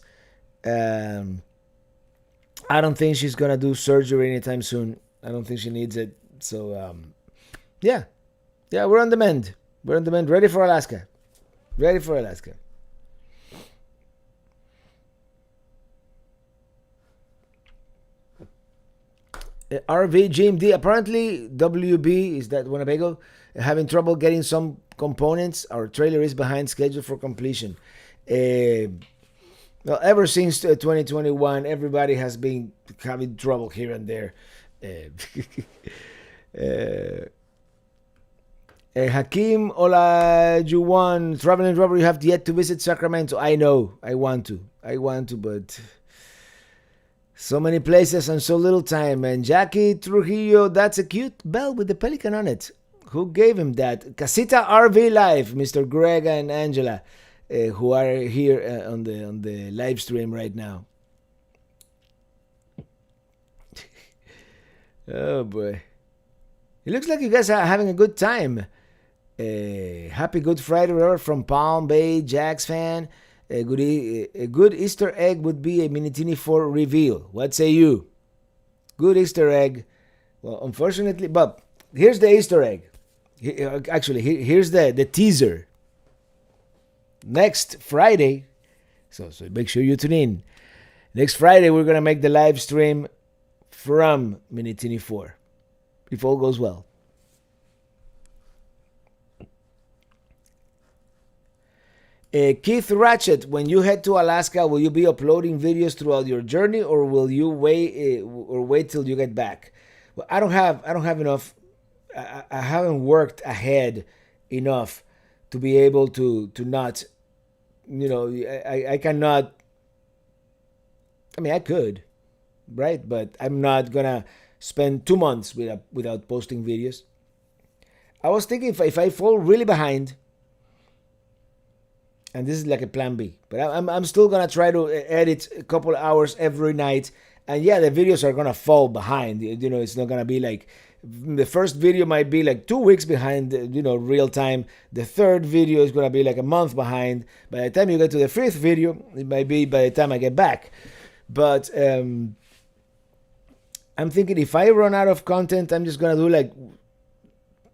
I don't think she's gonna do surgery anytime soon. I don't think she needs it. So, yeah, we're on the mend. We're on the mend. Ready for Alaska. Ready for Alaska. RV GMD. Apparently, WB is that Winnebago having trouble getting some components. Our trailer is behind schedule for completion. Well, ever since 2021, everybody has been having trouble here and there. Hakim Olajuwon, traveling Robert, you have yet to visit Sacramento. I know, I want to, but so many places and so little time. And Jackie Trujillo, that's a cute bell with the pelican on it. Who gave him that? Casita RV Live, Mr. Greg and Angela, who are here on the live stream right now. Oh boy. It looks like you guys are having a good time. Happy Good Friday, Robert from Palm Bay, Jags fan. A good Easter egg would be a Minitini 4 reveal. What say you? Good Easter egg. Well, unfortunately, but here's the Easter egg. Actually, here's the teaser. Next Friday, so make sure you tune in. Next Friday, we're going to make the live stream from Minitini 4, if all goes well. Keith Ratchet, when you head to Alaska, will you be uploading videos throughout your journey, or will you wait till you get back? Well, I don't have enough. I haven't worked ahead enough to be able to not, I cannot. I mean, I could, right? But I'm not gonna spend 2 months without posting videos. I was thinking if I fall really behind, and this is like a plan B, but I'm still gonna try to edit a couple hours every night. And yeah, the videos are gonna fall behind. It's not gonna be like the first video might be like 2 weeks behind, real time. The third video is gonna be like a month behind. By the time you get to the fifth video, it might be by the time I get back. But I'm thinking if I run out of content, I'm just gonna do like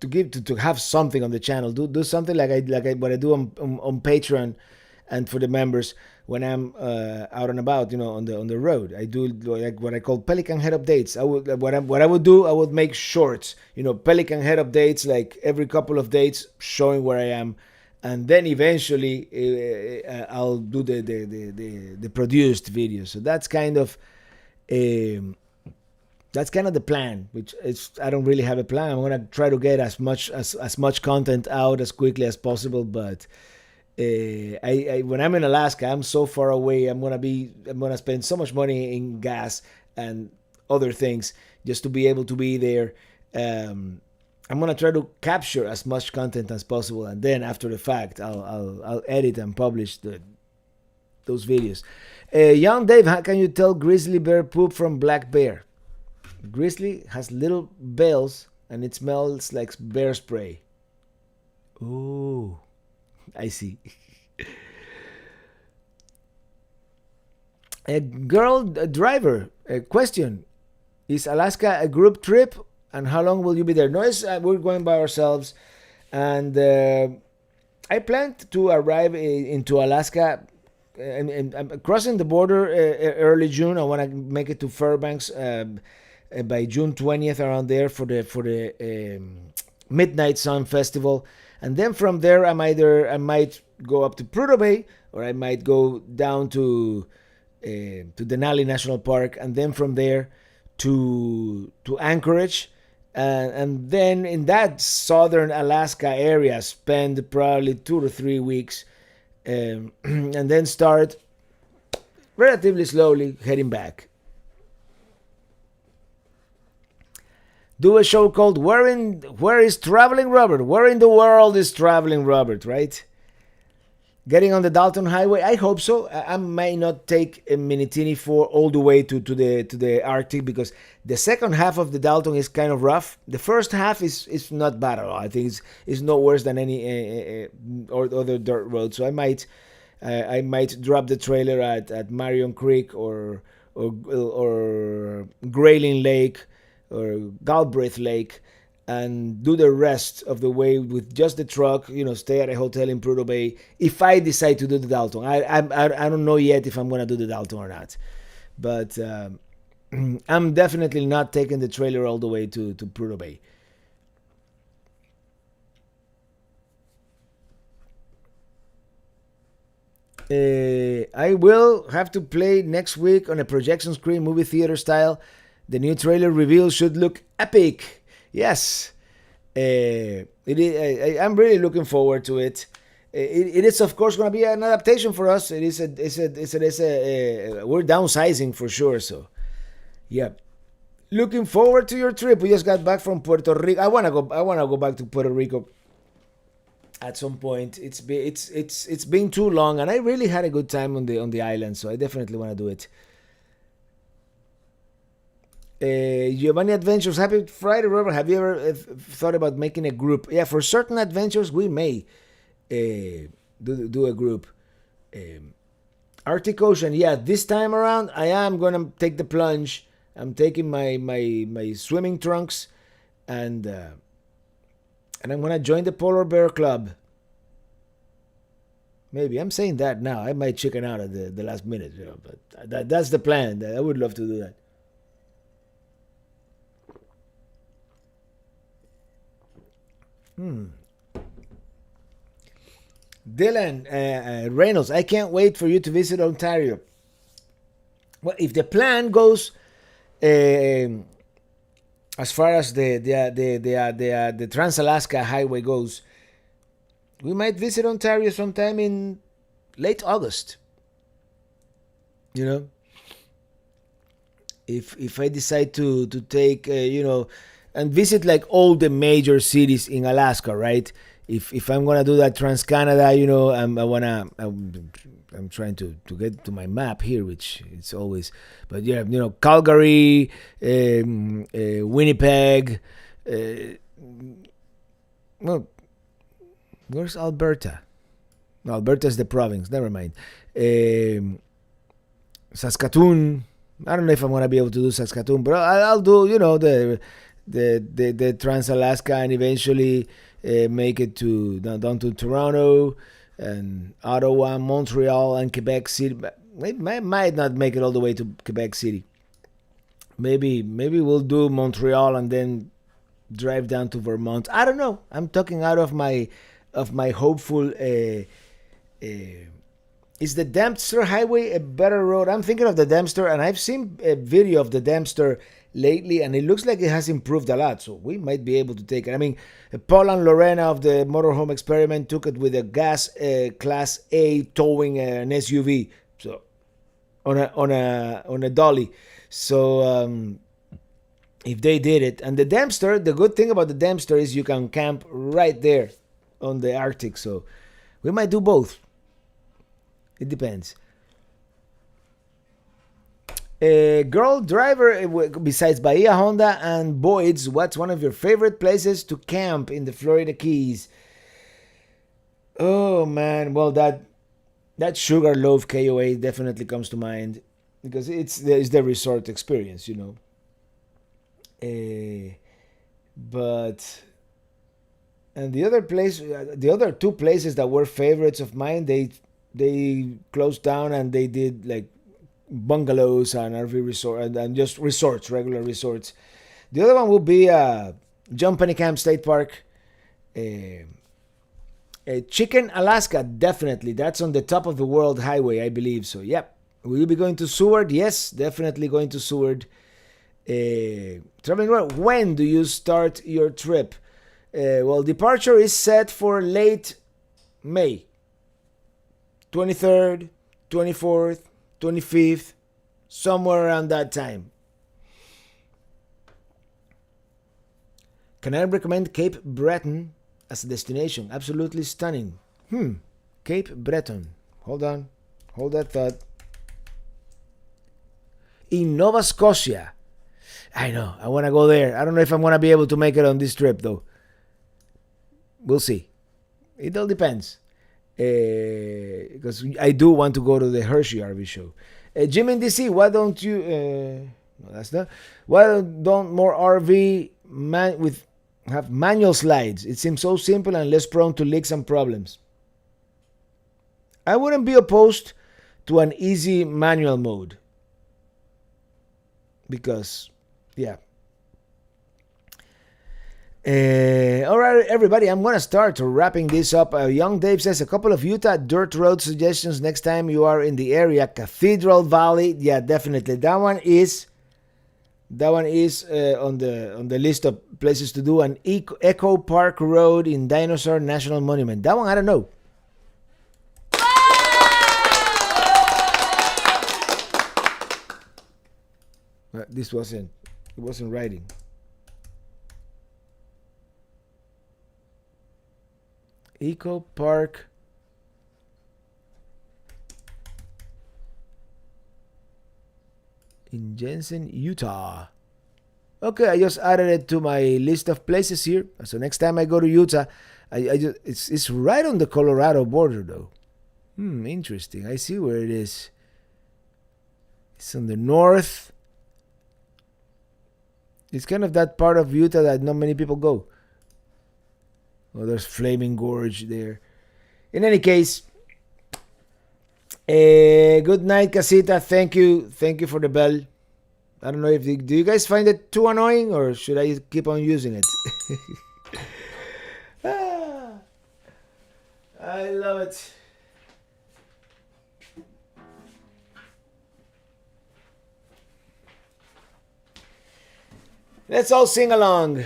to have something on the channel. Do something like what I do on Patreon, and for the members when I'm out and about, on the road. I do like what I call Pelican Head updates. What I would do, I would make shorts, Pelican Head updates, like every couple of days, showing where I am, and then eventually I'll do the produced video. So that's kind of the plan, which is, I don't really have a plan. I'm gonna try to get as much content out as quickly as possible. But when I'm in Alaska, I'm so far away. I'm gonna spend so much money in gas and other things just to be able to be there. I'm gonna try to capture as much content as possible, and then after the fact, I'll edit and publish those videos. Young Dave, how can you tell grizzly bear poop from black bear? Grizzly has little bells and it smells like bear spray. Oh, I see. A driver, a question. Is Alaska a group trip, and how long will you be there? No, we're going by ourselves, and I plan to arrive into Alaska and I'm crossing the border early June. I want to make it to Fairbanks by June 20th, around there, for the Midnight Sun Festival, and then from there I might go up to Prudhoe Bay, or I might go down to Denali National Park, and then from there to Anchorage, and then in that southern Alaska area spend probably 2 to 3 weeks, and then start relatively slowly heading back. Do a show called Where is Traveling Robert? Where in the world is Traveling Robert, right? Getting on the Dalton Highway? I hope so. I may not take a Minitini 4 all the way to the Arctic, because the second half of the Dalton is kind of rough. The first half is not bad at all. I think it's no worse than any or other dirt road. So I might drop the trailer at Marion Creek or Grayling Lake or Galbraith Lake, and do the rest of the way with just the truck, stay at a hotel in Prudhoe Bay, if I decide to do the Dalton. I don't know yet if I'm going to do the Dalton or not. But I'm definitely not taking the trailer all the way to Prudhoe Bay. I will have to play next week on a projection screen, movie theater style. The new trailer reveal should look epic. Yes, it is. I'm really looking forward to it. It is, of course, going to be an adaptation for us. We're downsizing for sure. So, yeah, looking forward to your trip. We just got back from Puerto Rico. I wanna go back to Puerto Rico at some point. It's been too long, and I really had a good time on the island. So I definitely want to do it. Giovanni Adventures, happy Friday, Robert. Have you ever thought about making a group? Yeah, for certain adventures, we may do a group. Um, Arctic Ocean, yeah, this time around, I am gonna take the plunge. I'm taking my swimming trunks, and I'm gonna join the Polar Bear Club. Maybe I'm saying that now. I might chicken out at the last minute, but that's the plan. I would love to do that. Dylan Reynolds, I can't wait for you to visit Ontario. Well, if the plan goes um as far as the Trans Alaska Highway goes, we might visit Ontario sometime in late August. You know, if I decide to take and visit like all the major cities in Alaska, right? If I'm gonna do that Trans Canada, I'm trying to get to my map here, which it's always, but yeah, Calgary, Winnipeg. Uh, well, where's Alberta? No, Alberta's the province. Never mind. Um, Saskatoon. I don't know if I'm gonna be able to do Saskatoon, but I'll do the Trans Alaska, and eventually make it to down to Toronto and Ottawa, Montreal, and Quebec City. But might not make it all the way to Quebec City. Maybe we'll do Montreal and then drive down to Vermont. I don't know. I'm talking out of my hopeful. Is the Dempster Highway a better road? I'm thinking of the Dempster, and I've seen a video of the Dempster lately, and it looks like it has improved a lot. So we might be able to take it. I mean, Paul and Lorena of the Motorhome Experiment took it with a gas Class A towing an SUV, so on a dolly. So if they did it, and the Dempster, the good thing about the Dempster is you can camp right there on the Arctic. So we might do both. It depends. Girl driver, besides Bahia Honda and Boyd's, what's one of your favorite places to camp in the Florida Keys? Oh man, well that Sugarloaf KOA definitely comes to mind because it's the resort experience. Uh, but and the other two places that were favorites of mine, they closed down and they did like bungalows and RV resort and just resorts, regular resorts. The other one would be Jumpany Camp State Park, uh, Chicken, Alaska. Definitely, that's on the top of the World Highway, I believe. So, yep. Will you be going to Seward? Yes, definitely going to Seward. Traveling around. When do you start your trip? Well, departure is set for late May. 23rd, 24th, 25th, somewhere around that time. Can I recommend Cape Breton as a destination? Absolutely stunning. Cape Breton. Hold on. Hold that thought. In Nova Scotia. I know. I want to go there. I don't know if I'm going to be able to make it on this trip, though. We'll see. It all depends. Because I do want to go to the Hershey RV show. Jim in DC, why don't you? No, that's not. Why don't more RV have manual slides? It seems so simple and less prone to leaks and problems. I wouldn't be opposed to an easy manual mode because, yeah. All right, everybody, I'm going to start wrapping this up. Young Dave says a couple of Utah dirt road suggestions next time you are in the area. Cathedral Valley, yeah, definitely. That one is on the list of places to do. An Echo Park Road in Dinosaur National Monument. That one, I don't know. This wasn't. It wasn't writing. Eco Park in Jensen, Utah. Okay, I just added it to my list of places here. So next time I go to Utah, I just it's right on the Colorado border though. Interesting. I see where it is. It's on the north. It's kind of that part of Utah that not many people go. Oh, there's Flaming Gorge there. In any case, good night, Casita. Thank you for the bell. I don't know if do you guys find it too annoying or should I keep on using it? I love it. Let's all sing along.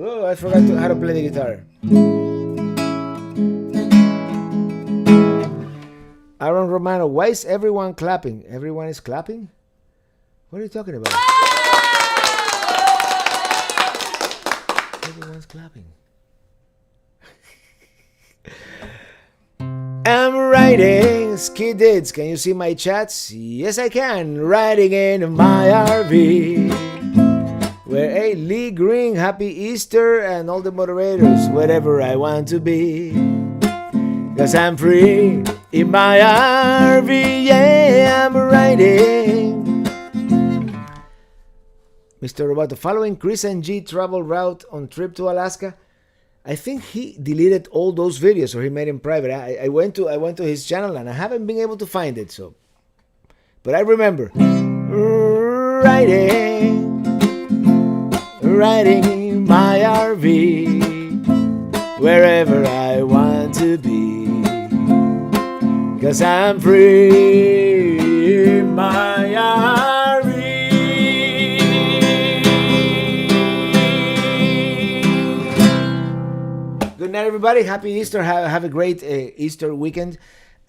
Oh, I forgot how to play the guitar. Aaron Romano, why is everyone clapping? Everyone is clapping? What are you talking about? Everyone's clapping. I'm riding skidids. Can you see my chats? Yes, I can. Riding in my RV. Where hey, Lee Green, happy Easter, and all the moderators, wherever I want to be. Cause I'm free in my RV, yeah, I'm riding. Mr. Roboto, following Chris and G travel route on trip to Alaska. I think he deleted all those videos or he made them private. I went to his channel and I haven't been able to find it, so. But I remember. Riding my RV wherever I want to be, 'cause I'm free in my RV. Good night, everybody. Happy Easter. Have a great Easter weekend,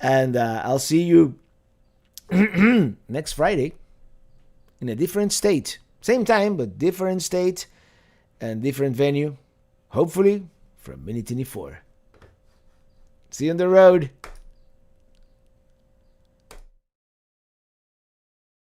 and I'll see you next Friday in a different state. Same time, but different state and different venue. Hopefully from Minitini 4. See you on the road.